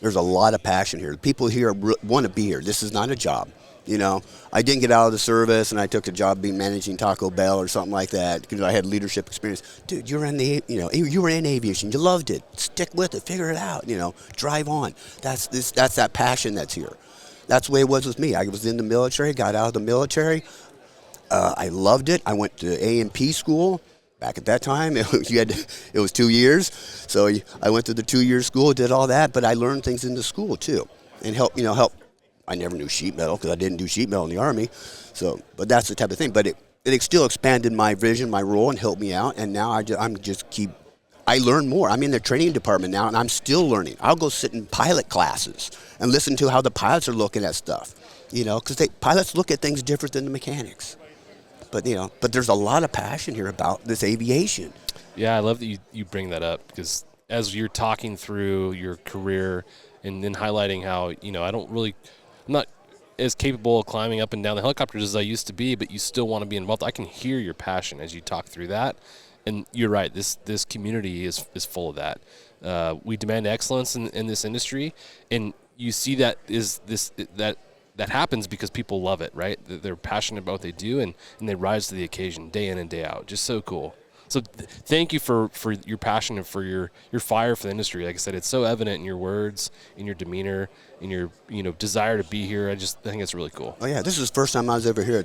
There's a lot of passion here. People here want to be here. This is not a job. I didn't get out of the service and I took a job managing Taco Bell or something like that because I had leadership experience. Dude, you were in aviation. You loved it. Stick with it. Figure it out. Drive on. That's that passion that's here. That's the way it was with me. I was in the military, got out of the military. I loved it. I went to A&P school. Back at that time, it was 2 years. So I went to the 2-year school, did all that, but I learned things in the school too and help. I never knew sheet metal because I didn't do sheet metal in the Army. So, but that's the type of thing. But it still expanded my vision, my role, and helped me out. And now I learn more. I'm in the training department now, and I'm still learning. I'll go sit in pilot classes and listen to how the pilots are looking at stuff, because pilots look at things different than the mechanics. But there's a lot of passion here about this aviation. Yeah, I love that you bring that up, because as you're talking through your career and then highlighting how, I'm not as capable of climbing up and down the helicopters as I used to be, but you still want to be involved. I can hear your passion as you talk through that. And you're right, this community is full of that. We demand excellence in this industry, and you see that that happens because people love it, right? They're passionate about what they do, and they rise to the occasion day in and day out. Just so cool. So thank you for your passion and for your fire for the industry. Like I said, it's so evident in your words, in your demeanor, in your desire to be here. I think it's really cool. Oh yeah, this is the first time I was ever here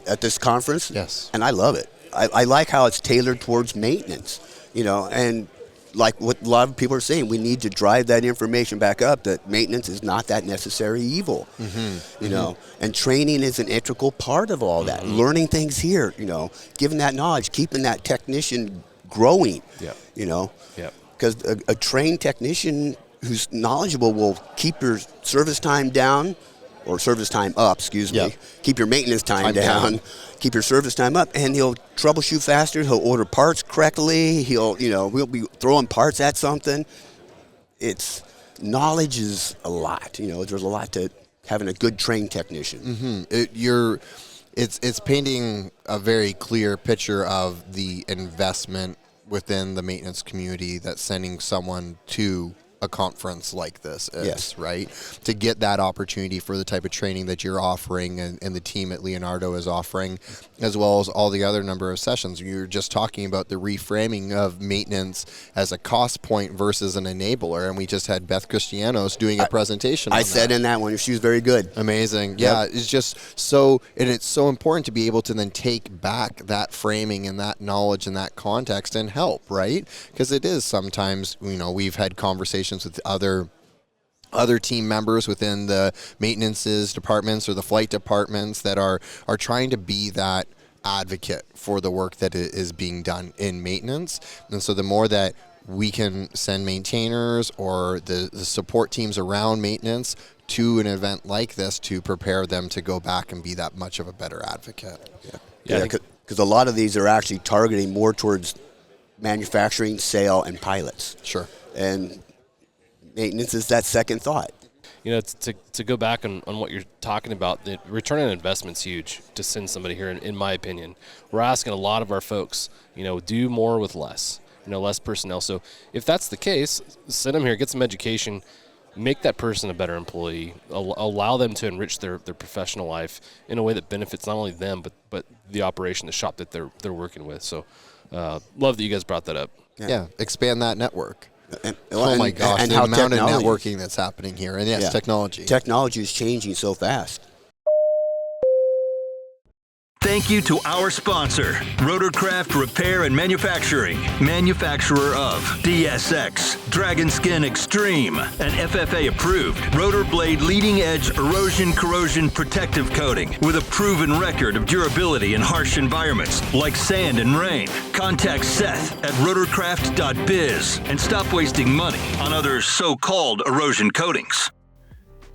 at this conference. Yes, and I love it. I like how it's tailored towards maintenance, and like what a lot of people are saying, we need to drive that information back up that maintenance is not that necessary evil, and training is an integral part of all that. Learning things here, giving that knowledge, keeping that technician growing, because a trained technician who's knowledgeable will keep your service time down, or service time up, keep your maintenance time down, keep your service time up, and he'll troubleshoot faster, he'll order parts correctly, we'll be throwing parts at something. Knowledge is a lot, there's a lot to having a good trained technician. It's painting a very clear picture of the investment within the maintenance community that's sending someone to a conference like this is, yes, right? To get that opportunity for the type of training that you're offering and the team at Leonardo is offering, as well as all the other number of sessions. You were just talking about the reframing of maintenance as a cost point versus an enabler, and we just had Beth Cristianos doing a presentation on I said in that one, she was very good. Amazing. Yep. Yeah, it's just so, and it's so important to be able to then take back that framing and that knowledge and that context and help, right? Because it is sometimes, we've had conversations with other team members within the maintenances departments or the flight departments that are trying to be that advocate for the work that is being done in maintenance. And so the more that we can send maintainers or the support teams around maintenance to an event like this to prepare them to go back and be that much of a better advocate. Yeah, because a lot of these are actually targeting more towards manufacturing, sale, and pilots. Sure. And maintenance is that second thought. To go back on what you're talking about, the return on investment's huge to send somebody here, in my opinion. We're asking a lot of our folks, do more with less, less personnel. So if that's the case, send them here, get some education, make that person a better employee, allow them to enrich their professional life in a way that benefits not only them, but the operation, the shop that they're working with. So love that you guys brought that up. Yeah, expand that network. My gosh, and the how amount of technology, networking that's happening here. And yes, technology. Technology is changing so fast. Thank you to our sponsor, Rotorcraft Repair and Manufacturing, manufacturer of DSX, Dragon Skin Extreme, an FFA approved rotor blade leading edge erosion corrosion protective coating with a proven record of durability in harsh environments like sand and rain. Contact Seth at rotorcraft.biz and stop wasting money on other so-called erosion coatings.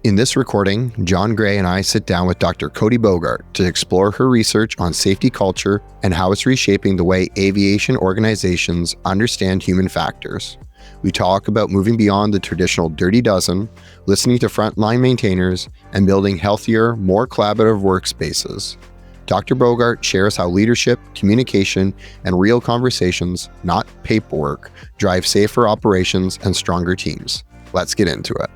In this recording, John Gray and I sit down with Dr. Kodey Bogart to explore her research on safety culture and how it's reshaping the way aviation organizations understand human factors. We talk about moving beyond the traditional dirty dozen, listening to frontline maintainers, and building healthier, more collaborative workspaces. Dr. Bogart shares how leadership, communication, and real conversations, not paperwork, drive safer operations and stronger teams. Let's get into it.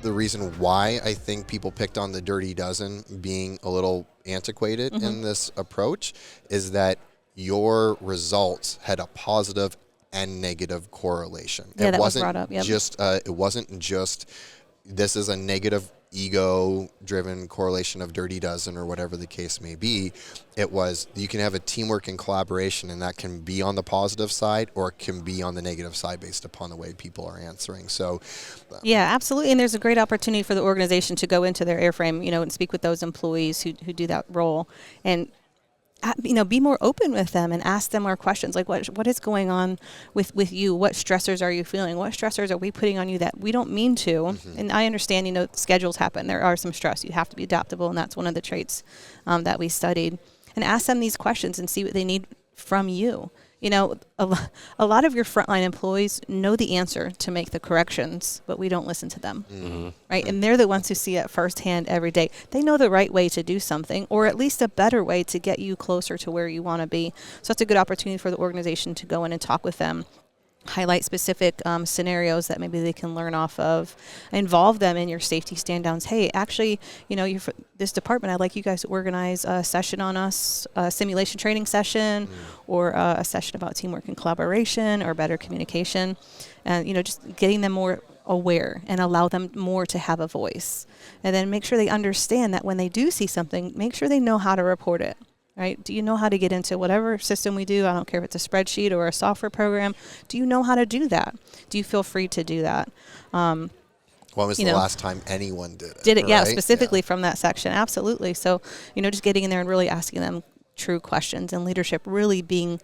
The reason why I think people picked on the dirty dozen being a little antiquated in this approach is that your results had a positive and negative correlation. Yeah, it wasn't brought up. Yep. it wasn't just this is a negative ego-driven correlation of dirty dozen or whatever the case may be. It was you can have a teamwork and collaboration, and that can be on the positive side or it can be on the negative side based upon the way people are answering. So, yeah, absolutely. And there's a great opportunity for the organization to go into their airframe, and speak with those employees who do that role. And be more open with them and ask them more questions. Like what is going on with you? What stressors are you feeling? What stressors are we putting on you that we don't mean to? Mm-hmm. And I understand, schedules happen. There are some stress. You have to be adaptable, and that's one of the traits that we studied. And ask them these questions and see what they need from you. A lot of your frontline employees know the answer to make the corrections, but we don't listen to them, right? And they're the ones who see it firsthand every day. They know the right way to do something, or at least a better way to get you closer to where you want to be. So it's a good opportunity for the organization to go in and talk with them, highlight specific scenarios that maybe they can learn off of, involve them in your safety stand downs. Hey, actually, you're this department, I'd like you guys to organize a session on us, a simulation training session, or a session about teamwork and collaboration or better communication. And, just getting them more aware and allow them more to have a voice. And then make sure they understand that when they do see something, make sure they know how to report it. Right? Do you know how to get into whatever system we do? I don't care if it's a spreadsheet or a software program. Do you know how to do that? Do you feel free to do that? When was the last time anyone did it? Right? Yeah, specifically from that section. Absolutely. So, just getting in there and really asking them true questions, and leadership really being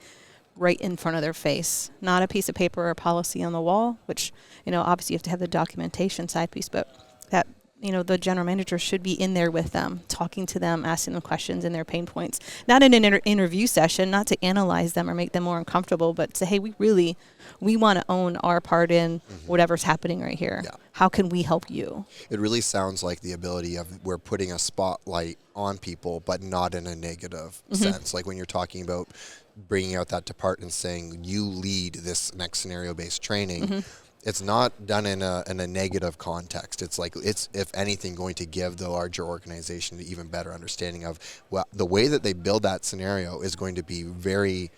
right in front of their face, not a piece of paper or a policy on the wall, which, obviously you have to have the documentation side piece, but that, the general manager should be in there with them, talking to them, asking them questions and their pain points. Not in an interview session, not to analyze them or make them more uncomfortable, but to, hey, we want to own our part in whatever's happening right here. Yeah. How can we help you? It really sounds like the ability of we're putting a spotlight on people, but not in a negative sense. Like when you're talking about bringing out that department and saying, you lead this next scenario-based training, it's not done in a negative context. It's like it's, if anything, going to give the larger organization an even better understanding of the way that they build that scenario is going to be very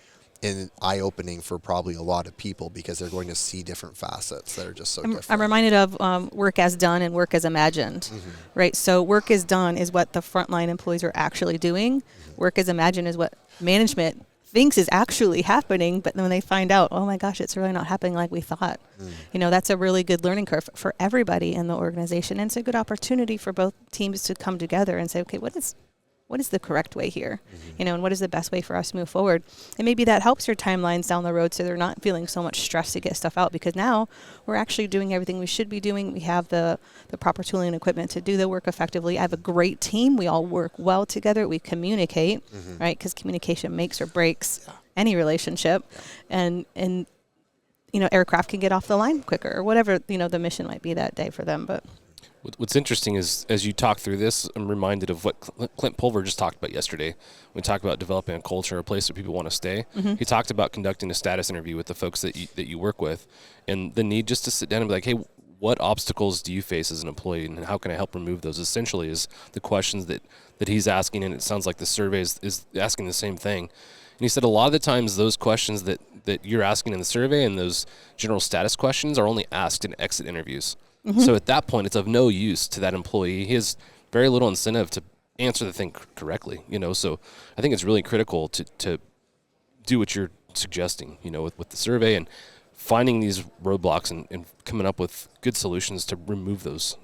eye-opening for probably a lot of people, because they're going to see different facets that are just so different. I'm reminded of work as done and work as imagined, right? So work as done is what the frontline employees are actually doing. Work as imagined is what management thinks is actually happening, but then when they find out, oh my gosh, it's really not happening like we thought. That's a really good learning curve for everybody in the organization, and it's a good opportunity for both teams to come together and say, okay, what is the correct way here? And what is the best way for us to move forward? And maybe that helps your timelines down the road, so they're not feeling so much stress to get stuff out, because now we're actually doing everything we should be doing. We have the proper tooling and equipment to do the work effectively. I have a great team. We all work well together. We communicate, right? Because communication makes or breaks any relationship. And aircraft can get off the line quicker, or whatever, the mission might be that day for them. But what's interesting is, as you talk through this, I'm reminded of what Clint Pulver just talked about yesterday. When we talked about developing a culture, a place where people want to stay. He talked about conducting a status interview with the folks that you work with, and the need just to sit down and be like, hey, what obstacles do you face as an employee, and how can I help remove those? Essentially is the questions that he's asking, and it sounds like the survey is asking the same thing. And he said a lot of the times those questions that you're asking in the survey and those general status questions are only asked in exit interviews. So at that point, it's of no use to that employee. He has very little incentive to answer the thing correctly, So I think it's really critical to do what you're suggesting, with the survey and finding these roadblocks and coming up with good solutions to remove those,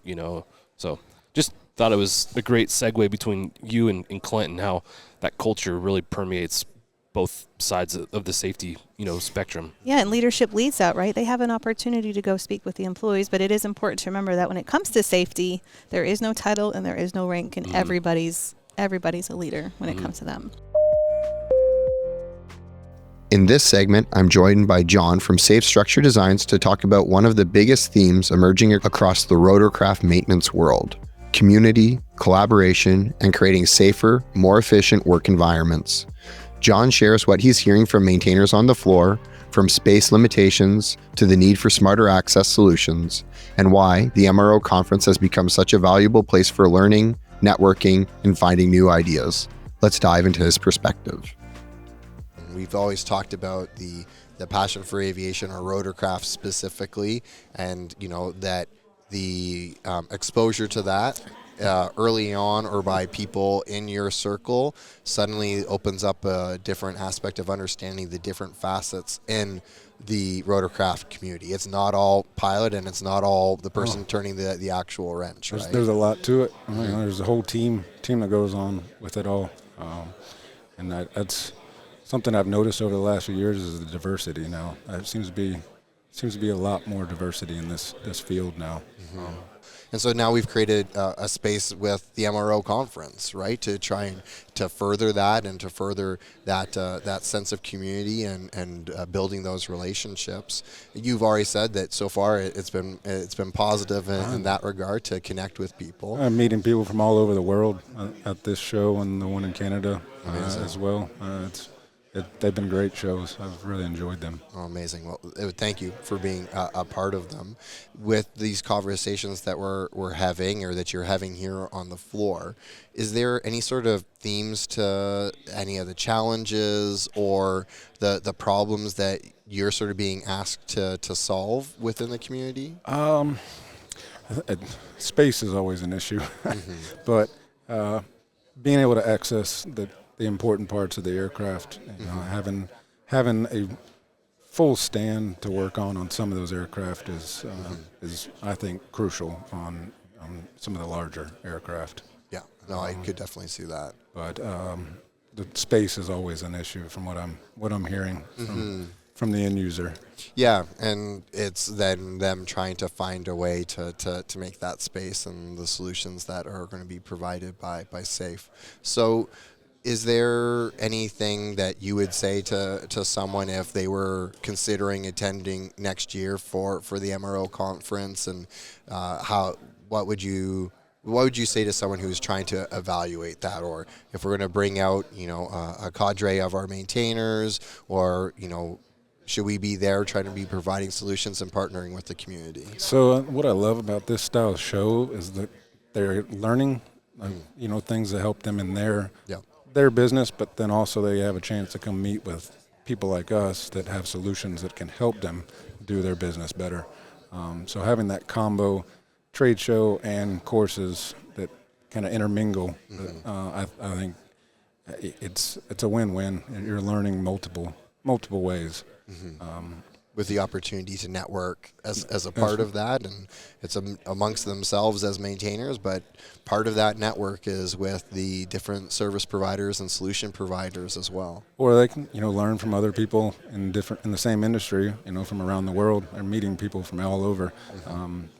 So just thought it was a great segue between you and Clint, and how that culture really permeates both sides of the safety, spectrum. Yeah, and leadership leads that, right? They have an opportunity to go speak with the employees, but it is important to remember that when it comes to safety, there is no title and there is no rank, and everybody's a leader when it comes to them. In this segment, I'm joined by John from Safe Structure Designs to talk about one of the biggest themes emerging across the rotorcraft maintenance world: community, collaboration, and creating safer, more efficient work environments. John shares what he's hearing from maintainers on the floor, from space limitations to the need for smarter access solutions, and why the MRO conference has become such a valuable place for learning, networking, and finding new ideas. Let's dive into his perspective. We've always talked about the passion for aviation, or rotorcraft specifically, and that the exposure to that early on, or by people in your circle, suddenly opens up a different aspect of understanding the different facets in the rotorcraft community. It's not all pilot, and it's not all the person turning the actual wrench. Right? There's a lot to it. There's a whole team that goes on with it all, And that's something I've noticed over the last few years is the diversity now. It seems to be a lot more diversity in this field now. And so now we've created a space with the MRO conference, right, to try and to further that and to further that sense of community and building those relationships. You've already said that so far it's been positive in that regard to connect with people. I'm meeting people from all over the world at this show and the one in Canada as well. They've been great shows. I've really enjoyed them. Oh, amazing. Well, thank you for being a part of them. With these conversations that we're having or that you're having here on the floor, is there any sort of themes to any of the challenges or the problems that you're sort of being asked to solve within the community? Space is always an issue, but being able to access the important parts of the aircraft, having a full stand to work on some of those aircraft is I think crucial on some of the larger aircraft. Yeah, no, I could definitely see that. But the space is always an issue from what I'm hearing from the end user. Yeah, and it's then them trying to find a way to make that space and the solutions that are going to be provided by SAFE. So is there anything that you would say to someone if they were considering attending next year for the MRO conference, and what would you say to someone who's trying to evaluate that, or if we're going to bring out a cadre of our maintainers, or should we be there trying to be providing solutions and partnering with the community? So what I love about this style of show is that they're learning things that help them in their business, but then also they have a chance to come meet with people like us that have solutions that can help them do their business better. So having that combo trade show and courses that kind of intermingle, I think it's a win-win. You're learning multiple ways. With the opportunity to network as a part of that, and it's amongst themselves as maintainers, but part of that network is with the different service providers and solution providers as well. Or they can learn from other people in the same industry, from around the world. They're meeting people from all over.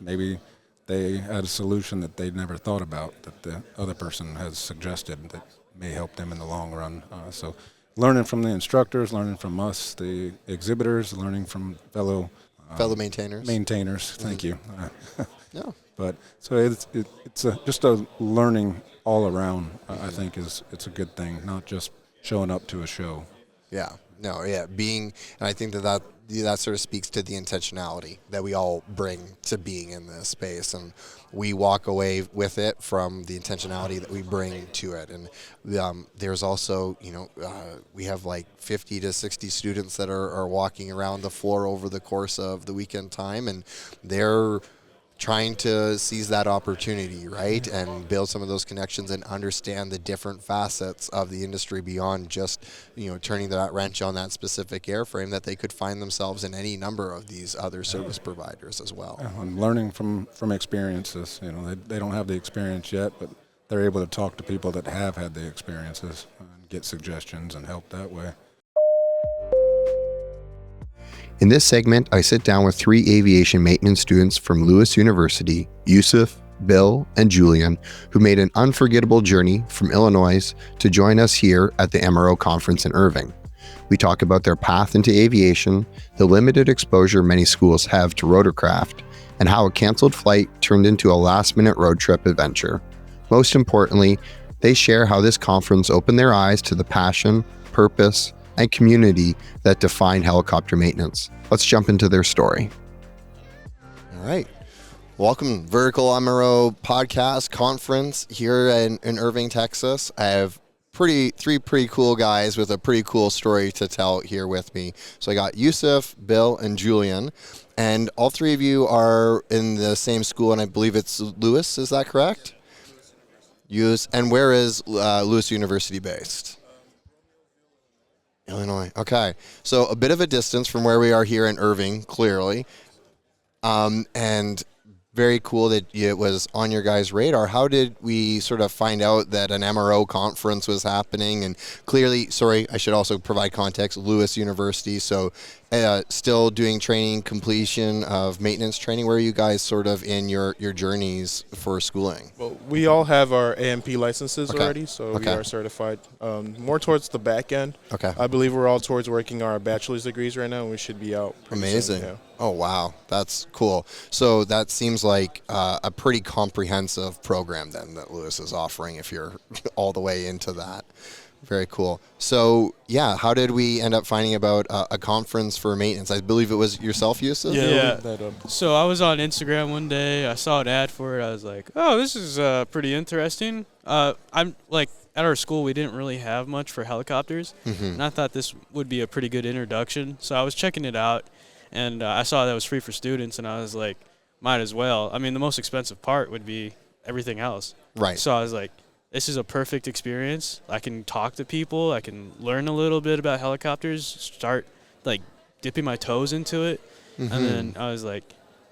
Maybe they had a solution that they'd never thought about that the other person has suggested that may help them in the long run. So learning from the instructors, learning from us, the exhibitors, learning from fellow maintainers. Thank you. No. But so it's just a learning all around. I think it's a good thing, not just showing up to a show. Yeah. No. Yeah. And I think that sort of speaks to the intentionality that we all bring to being in this space, and we walk away with it from the intentionality that we bring to it. And there's also, we have like 50 to 60 students that are walking around the floor over the course of the weekend time, and they're trying to seize that opportunity, right, and build some of those connections and understand the different facets of the industry beyond just, turning that wrench on that specific airframe, that they could find themselves in any number of these other service providers as well. And learning from experiences. They don't have the experience yet, but they're able to talk to people that have had the experiences and get suggestions and help that way. In this segment, I sit down with 3 aviation maintenance students from Lewis University, Yusuf, Bill, and Julian, who made an unforgettable journey from Illinois to join us here at the MRO conference in Irving. We talk about their path into aviation, the limited exposure many schools have to rotorcraft, and how a canceled flight turned into a last-minute road trip adventure. Most importantly, they share how this conference opened their eyes to the passion, purpose, and community that define helicopter maintenance. Let's jump into their story. All right. Welcome, Vertical MRO Podcast Conference here in Irving, Texas. I have three pretty cool guys with a pretty cool story to tell here with me. So I got Yusuf, Bill, and Julian, and all 3 of you are in the same school, and I believe it's Lewis. Is that correct? Yes. And where is Lewis University based? Illinois. Okay. So a bit of a distance from where we are here in Irving, clearly. And very cool that it was on your guys' radar. How did we sort of find out that an MRO conference was happening? And clearly, sorry, I should also provide context, Lewis University, so still doing training, completion of maintenance training. Where are you guys sort of in your journeys for schooling? Well, we all have our AMP licenses Okay. already, so we Okay. are certified. More towards the back end. Okay. I believe we're all towards working our bachelor's degrees right now, and we should be out pretty soon, Amazing. yeah. Oh, wow. That's cool. So that seems like a pretty comprehensive program then that Lewis is offering if you're all the way into that. Very cool. So, yeah, how did we end up finding about a conference for maintenance? I believe it was yourself, Yusuf? Yeah. So I was on Instagram one day. I saw an ad for it. I was like, oh, this is pretty interesting. I'm like, at our school, we didn't really have much for helicopters. Mhm. And I thought this would be a pretty good introduction. So I was checking it out, and I saw that it was free for students, and I was like, might as well. I mean, the most expensive part would be everything else. Right. So I was like, this is a perfect experience. I can talk to people. I can learn a little bit about helicopters, start like dipping my toes into it. Mhm. And then I was like,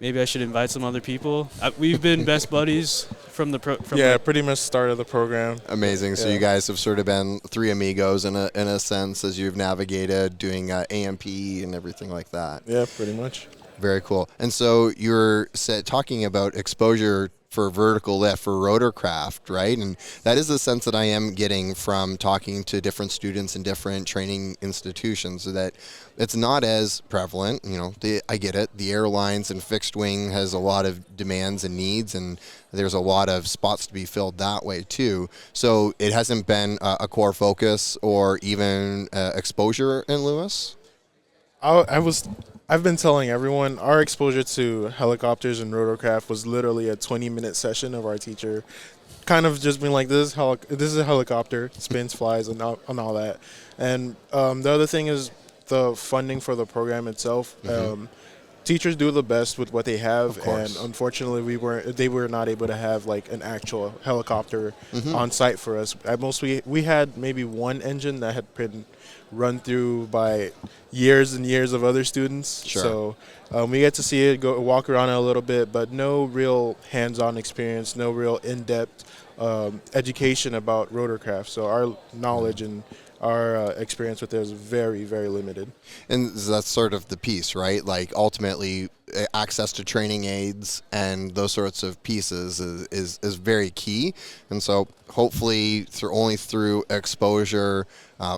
maybe I should invite some other people. We've been best buddies from the pretty much start of the program. Amazing. So Yeah. you guys have sort of been three amigos in a sense as you've navigated doing AMP and everything like that. Yeah, pretty much. Very cool. And so you're talking about exposure for vertical lift, for rotorcraft, right? And that is the sense that I am getting from talking to different students in different training institutions, so that it's not as prevalent. You know, I get it. The airlines and fixed wing has a lot of demands and needs, and there's a lot of spots to be filled that way too. So it hasn't been a core focus or even exposure in Lewis? I've been telling everyone our exposure to helicopters and rotorcraft was literally a 20-minute session of our teacher, kind of just being like, this is a helicopter, spins, flies, and all that. And the other thing is the funding for the program itself. Mm-hmm. Teachers do the best with what they have, Of course. and unfortunately, they were not able to have like an actual helicopter Mhm. on site for us. At most, we had maybe one engine that had been run through by years and years of other students. Sure. So we get to see it, walk around it a little bit, but no real hands-on experience, no real in-depth education about rotorcraft. So our knowledge and our experience with it is very, very limited. And that's sort of the piece, right? Like ultimately, access to training aids and those sorts of pieces is very key. And so hopefully only through exposure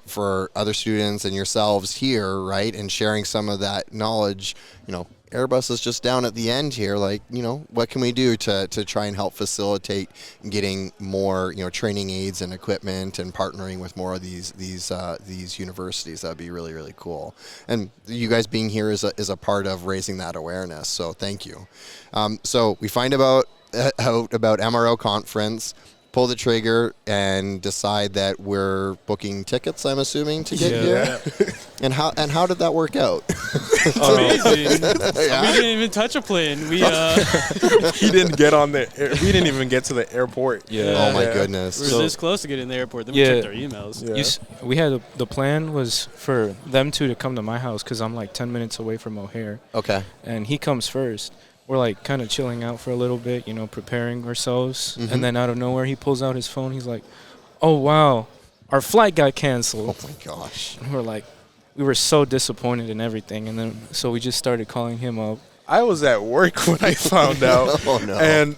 for other students and yourselves here, right, and sharing some of that knowledge, you know, Airbus is just down at the end here. Like, you know, what can we do to try and help facilitate getting more, you know, training aids and equipment and partnering with more of these universities? That'd be really, really cool. And you guys being here is a part of raising that awareness. So thank you. So we find out about MRO conference, pull the trigger and decide that we're booking tickets, I'm assuming, to get here. And how did that work out? Amazing. Yeah. We didn't even touch a plane. We He didn't get on we didn't even get to the airport. Oh my goodness. We were this close to getting to the airport. Then we checked our emails. We had the plan was for them two to come to my house because I'm like 10 minutes away from O'Hare. Okay. And he comes first. We're like kind of chilling out for a little bit, you know, preparing ourselves. Mhm. And then out of nowhere, he pulls out his phone. He's like, "Oh wow, our flight got canceled." Oh my gosh. And we're like, we were so disappointed in everything. And then so we just started calling him up. I was at work when I found out. Oh, no. And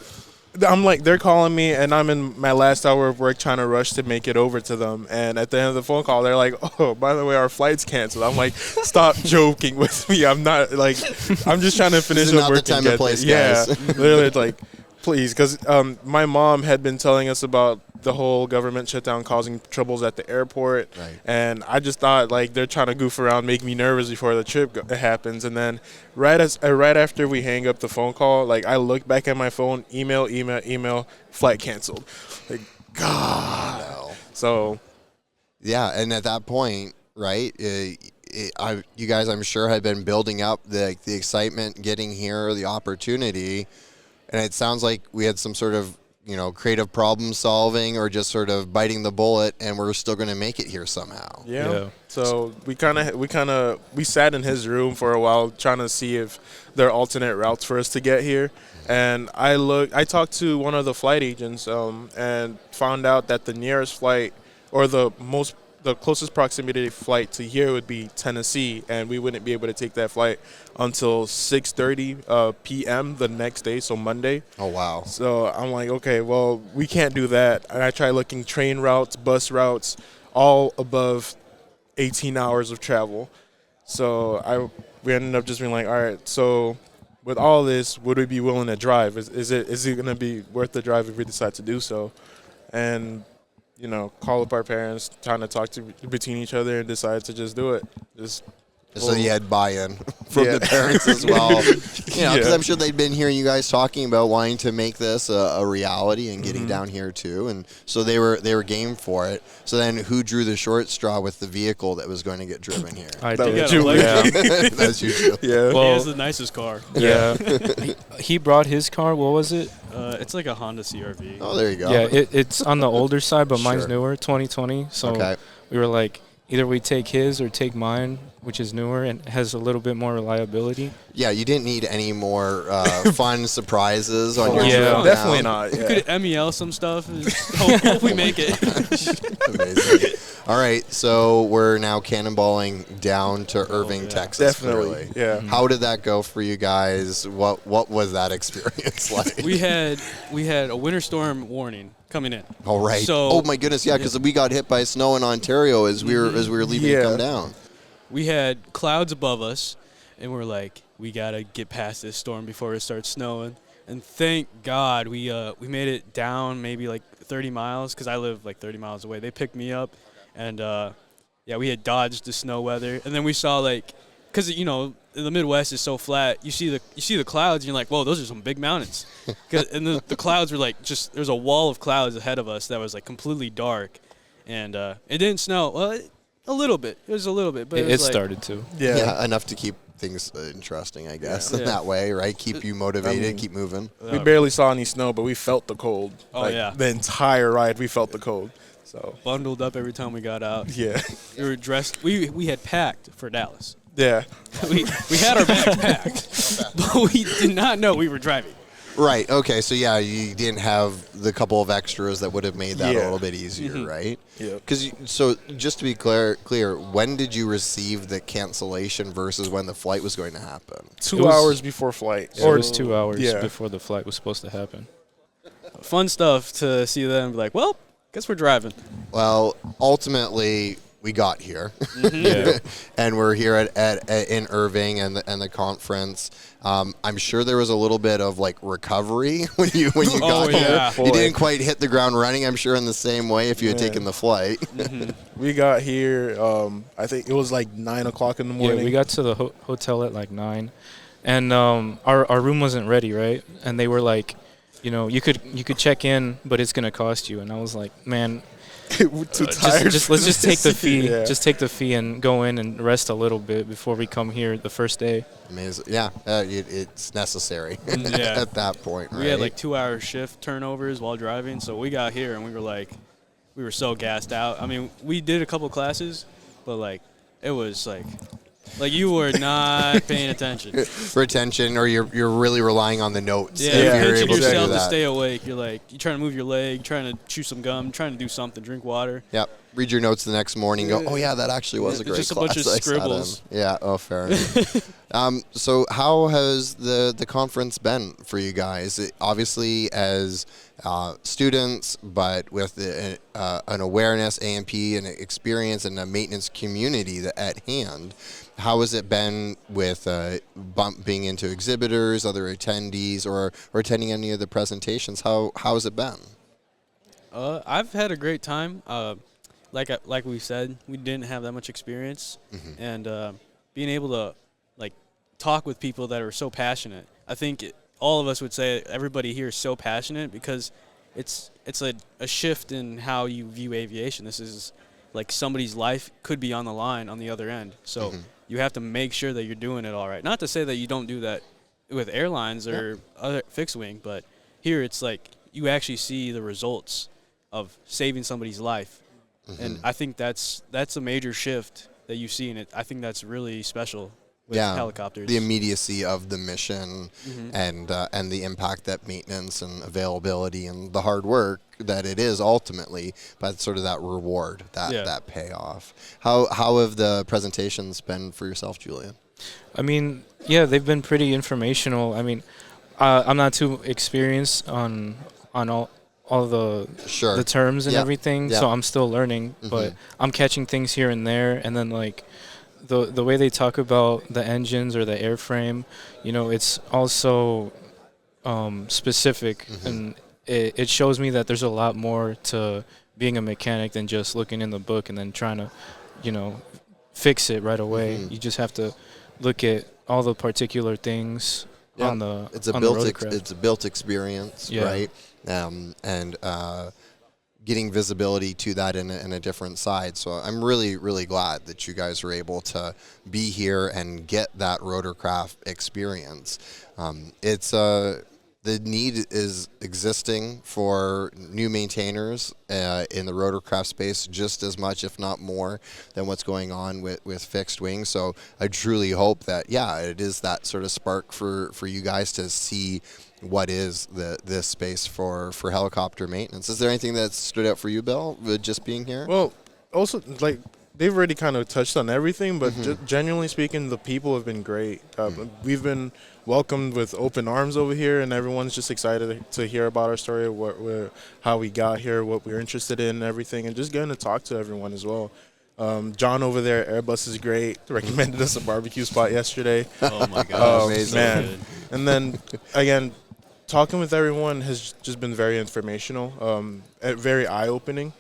I'm like, they're calling me, and I'm in my last hour of work trying to rush to make it over to them. And at the end of the phone call, they're like, "Oh, by the way, our flight's canceled." I'm like, stop joking with me. I'm not, like, I'm just trying to finish This is up not work the time and to get place, there. guys. Yeah, literally, like, please. Because my mom had been telling us about the whole government shutdown causing troubles at the airport. Right. And I just thought, like, they're trying to goof around, make me nervous before the trip happens. And then right after we hang up the phone call, like, I look back at my phone, email, flight canceled. Like, God. No. So. Yeah, and at that point, right, you guys, I'm sure, had been building up the excitement getting here, the opportunity, and it sounds like we had some sort of creative problem solving or just sort of biting the bullet, and we're still going to make it here somehow. Yeah. So we sat in his room for a while trying to see if there are alternate routes for us to get here. And I talked to one of the flight agents and found out that the nearest flight, or the closest proximity flight to here, would be Tennessee, and we wouldn't be able to take that flight until 6:30 p.m. the next day, so Monday. Oh, wow. So I'm like, okay, well, we can't do that. And I tried looking train routes, bus routes, all above 18 hours of travel. So we ended up just being like, all right, so with all this, would we be willing to drive? Is it going to be worth the drive if we decide to do so? And call up our parents, trying to talk between each other, and decide to just do it. So you had buy-in from the parents as well. Because I'm sure they'd been hearing you guys talking about wanting to make this a reality and getting down here too, and so they were game for it. So then, who drew the short straw with the vehicle that was going to get driven here? I did. That's you, Joe. Yeah. Well, he has the nicest car. Yeah. He brought his car. What was it? It's like a Honda CR-V. Oh, there you go. Yeah, it's on the older side, but mine's newer, 2020. So we were like, either we take his or take mine, which is newer and has a little bit more reliability. Yeah, you didn't need any more fun surprises on your trip. Definitely not. You could MEL some stuff and hope we make it. Amazing. All right, so we're now cannonballing down to Irving, Texas. Definitely, yeah. How did that go for you guys? What was that experience like? We had a winter storm warning coming in. All right. So, oh my goodness, yeah, because we got hit by snow in Ontario as we were leaving to come down. We had clouds above us, and we're like, we gotta get past this storm before it starts snowing. And thank God we made it down maybe like 30 miles because I live like 30 miles away. They picked me up, and we had dodged the snow weather. And then we saw because the Midwest is so flat, you see the clouds, and you're like, whoa, those are some big mountains. And the clouds were like there's a wall of clouds ahead of us that was like completely dark, and it didn't snow. Well, a little bit. It was a little bit, but it started to. Yeah, enough to keep things interesting, I guess, in that way, right? Keep you motivated, keep moving. We barely saw any snow, but we felt the cold. Oh, yeah. The entire ride, we felt the cold. So bundled up every time we got out. Yeah. We were dressed. We had packed for Dallas. Yeah. we had our bags packed, but we did not know we were driving. Right. Okay. So you didn't have the couple of extras that would have made that a little bit easier, right? Yeah. So just to be clear, when did you receive the cancellation versus when the flight was going to happen? 2 hours before flight. It was 2 hours before the flight was supposed to happen. Fun stuff to see them be like, well, guess we're driving. Well, ultimately, we got here, and we're here at in Irving and the conference. I'm sure there was a little bit of recovery when you got here. You didn't quite hit the ground running, I'm sure, in the same way if you had taken the flight. We got here, I think it was like 9 o'clock in the morning. Yeah, we got to the hotel at like 9, and our room wasn't ready, right? And they were like, you could check in, but it's gonna cost you. And I was like, man. We're too tired. Let's just take the fee. Just take the fee and go in and rest a little bit before we come here the first day. Amazing. Yeah, it's necessary at that point. Right? We had 2-hour shift turnovers while driving, so we got here and we were so gassed out. I mean, we did a couple classes, but it was you were not paying attention. Retention, or you're really relying on the notes. Yeah, you're pinching yourself to stay awake. You're trying to move your leg, trying to chew some gum, trying to do something, drink water. Yep. Read your notes the next morning. Go, oh yeah, that actually was a great class. Just a bunch of scribbles. Yeah. Oh, fair enough. So how has the conference been for you guys? Obviously, as students, but with an awareness, A&P, and experience, and a maintenance community at hand. How has it been with bumping into exhibitors, other attendees, or attending any of the presentations? How has it been? I've had a great time. Like we said, we didn't have that much experience, and being able to talk with people that are so passionate. I think all of us would say everybody here is so passionate because it's a shift in how you view aviation. This is somebody's life could be on the line on the other end. So you have to make sure that you're doing it all right. Not to say that you don't do that with airlines or other fixed wing, but here it's you actually see the results of saving somebody's life. And I think that's a major shift that you see in it. I think that's really special with helicopters. The immediacy of the mission and the impact that maintenance and availability and the hard work that it is ultimately, but sort of that reward, that payoff. How have the presentations been for yourself, Julian? I mean, yeah, they've been pretty informational. I mean, I'm not too experienced on all the terms and everything, so I'm still learning, but I'm catching things here and there. And then like the way they talk about the engines or the airframe, it's also specific, and it shows me that there's a lot more to being a mechanic than just looking in the book and then trying to fix it right away. You just have to look at all the particular things on the it's a built experience, right? And getting visibility to that in a different side. So I'm really, really glad that you guys are able to be here and get that rotorcraft experience. The need is existing for new maintainers in the rotorcraft space just as much, if not more, than what's going on with fixed wing. So I truly hope that, it is that sort of spark for you guys to see what is this space for helicopter maintenance. Is there anything that stood out for you, Bill, with just being here? Well, also, like, they've already kind of touched on everything, but genuinely speaking, the people have been great. We've been welcomed with open arms over here, and everyone's just excited to hear about our story, how we got here, what we're interested in, and everything, and just getting to talk to everyone as well. John over there, Airbus is great. Recommended us a barbecue spot yesterday. Oh my God, amazing, man! And then again, talking with everyone has just been very informational, very eye-opening,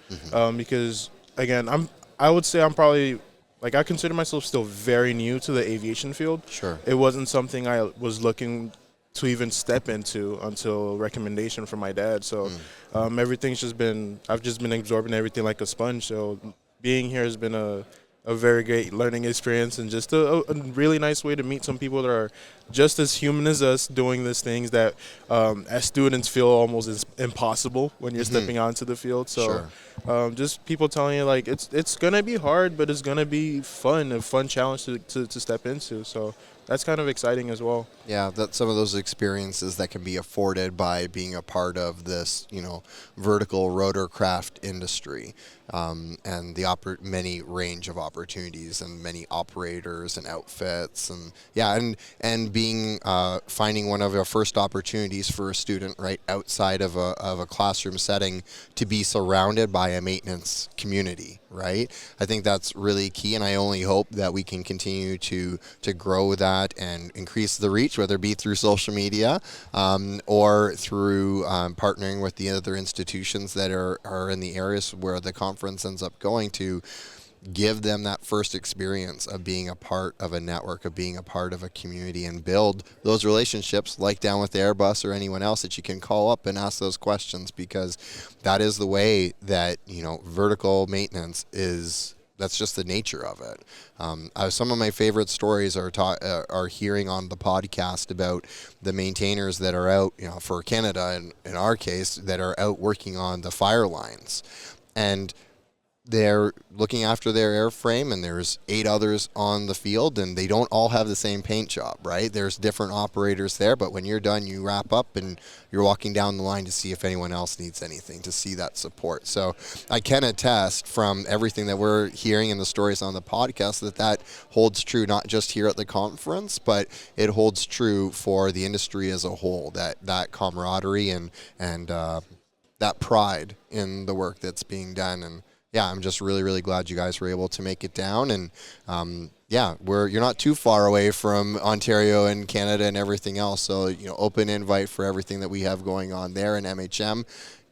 because again, I would say I'm probably, like, I consider myself still very new to the aviation field. Sure. It wasn't something I was looking to even step into until recommendation from my dad. So everything's just been, I've just been absorbing everything like a sponge. So being here has been a very great learning experience, and just a really nice way to meet some people that are just as human as us, doing these things that as students feel almost impossible when you're stepping onto the field. So just people telling you, like, it's going to be hard, but it's going to be fun, a fun challenge to step into. So that's kind of exciting as well. Yeah, that's some of those experiences that can be afforded by being a part of this, vertical rotorcraft industry, and the many range of opportunities and many operators and outfits, and being finding one of our first opportunities for a student right outside of a classroom setting to be surrounded by a maintenance community. Right, I think that's really key, and I only hope that we can continue to grow that and increase the reach, whether it be through social media or through partnering with the other institutions that are in the areas where the conference ends up going, to give them that first experience of being a part of a network, of being a part of a community, and build those relationships like down with Airbus or anyone else that you can call up and ask those questions, because that is the way that, vertical maintenance is. That's just the nature of it. Some of my favorite stories are hearing on the podcast about the maintainers that are out, for Canada, in our case, that are out working on the fire lines. And they're looking after their airframe, and there's 8 others on the field, and they don't all have the same paint job, right? There's different operators there, but when you're done, you wrap up and you're walking down the line to see if anyone else needs anything, to see that support. So I can attest from everything that we're hearing in the stories on the podcast that holds true, not just here at the conference, but it holds true for the industry as a whole, that camaraderie and that pride in the work that's being done. And yeah, I'm just really, really glad you guys were able to make it down. And you're not too far away from Ontario and Canada and everything else. So, open invite for everything that we have going on there in MHM.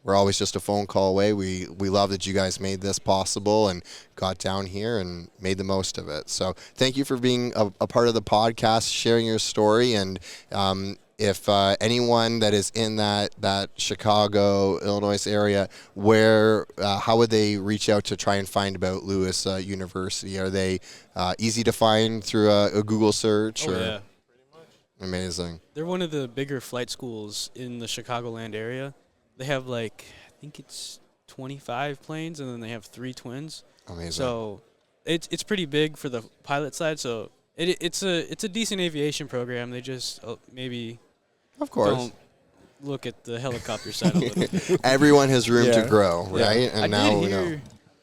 We're always just a phone call away. We love that you guys made this possible and got down here and made the most of it. So thank you for being a part of the podcast, sharing your story. And if anyone that is in that Chicago, Illinois area, how would they reach out to try and find about Lewis University? Are they easy to find through a Google search? Oh, yeah. Amazing. They're one of the bigger flight schools in the Chicagoland area. they have like, I think it's 25 planes, and then they have 3 twins. Amazing. So it's pretty big for the pilot side. So it's a decent aviation program. They just maybe of course don't look at the helicopter side a little bit. Everyone has room to grow, right? And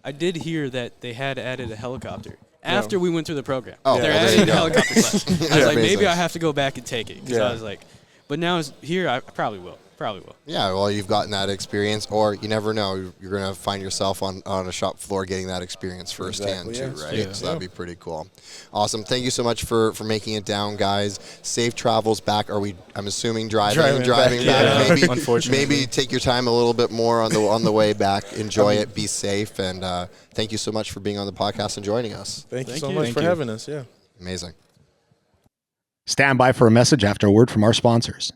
I did hear that they had added a helicopter after we went through the program. Oh, they're adding a helicopter class. I was like, maybe I have to go back and take it, because I was like, but now it's here, I probably will. Yeah, well, you've gotten that experience, or you never know, you're going to find yourself on a shop floor getting that experience firsthand too, right? Yeah. So that'd be pretty cool. Awesome. Thank you so much for making it down, guys. Safe travels back. I'm assuming driving back. Maybe, unfortunately. Maybe take your time a little bit more on the way back. Enjoy it. Be safe. And thank you so much for being on the podcast and joining us. Thank you so much for having us. Yeah. Amazing. Stand by for a message after a word from our sponsors.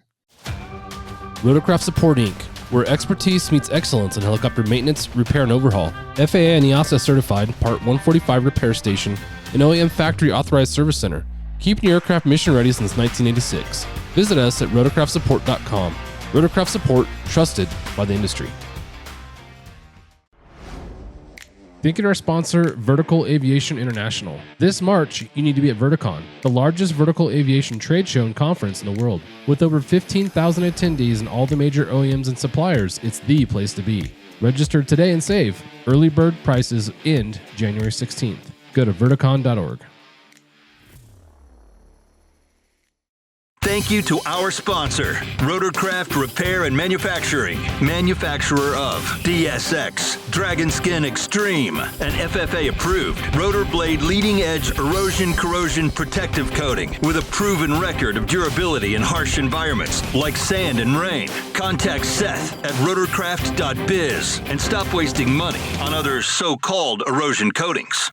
Rotorcraft Support Inc., where expertise meets excellence in helicopter maintenance, repair, and overhaul. FAA and EASA certified, Part 145 repair station, and OEM factory authorized service center. Keeping your aircraft mission ready since 1986. Visit us at rotorcraftsupport.com. Rotorcraft Support, trusted by the industry. Thanking our sponsor, Vertical Aviation International. This March, you need to be at Verticon, the largest vertical aviation trade show and conference in the world. With over 15,000 attendees and all the major OEMs and suppliers, it's the place to be. Register today and save. Early bird prices end January 16th. Go to verticon.org. Thank you to our sponsor, Rotorcraft Repair and Manufacturing, manufacturer of DSX, Dragon Skin Extreme, and FFA-approved rotor blade leading-edge erosion corrosion protective coating with a proven record of durability in harsh environments like sand and rain. Contact Seth at rotorcraft.biz and stop wasting money on other so-called erosion coatings.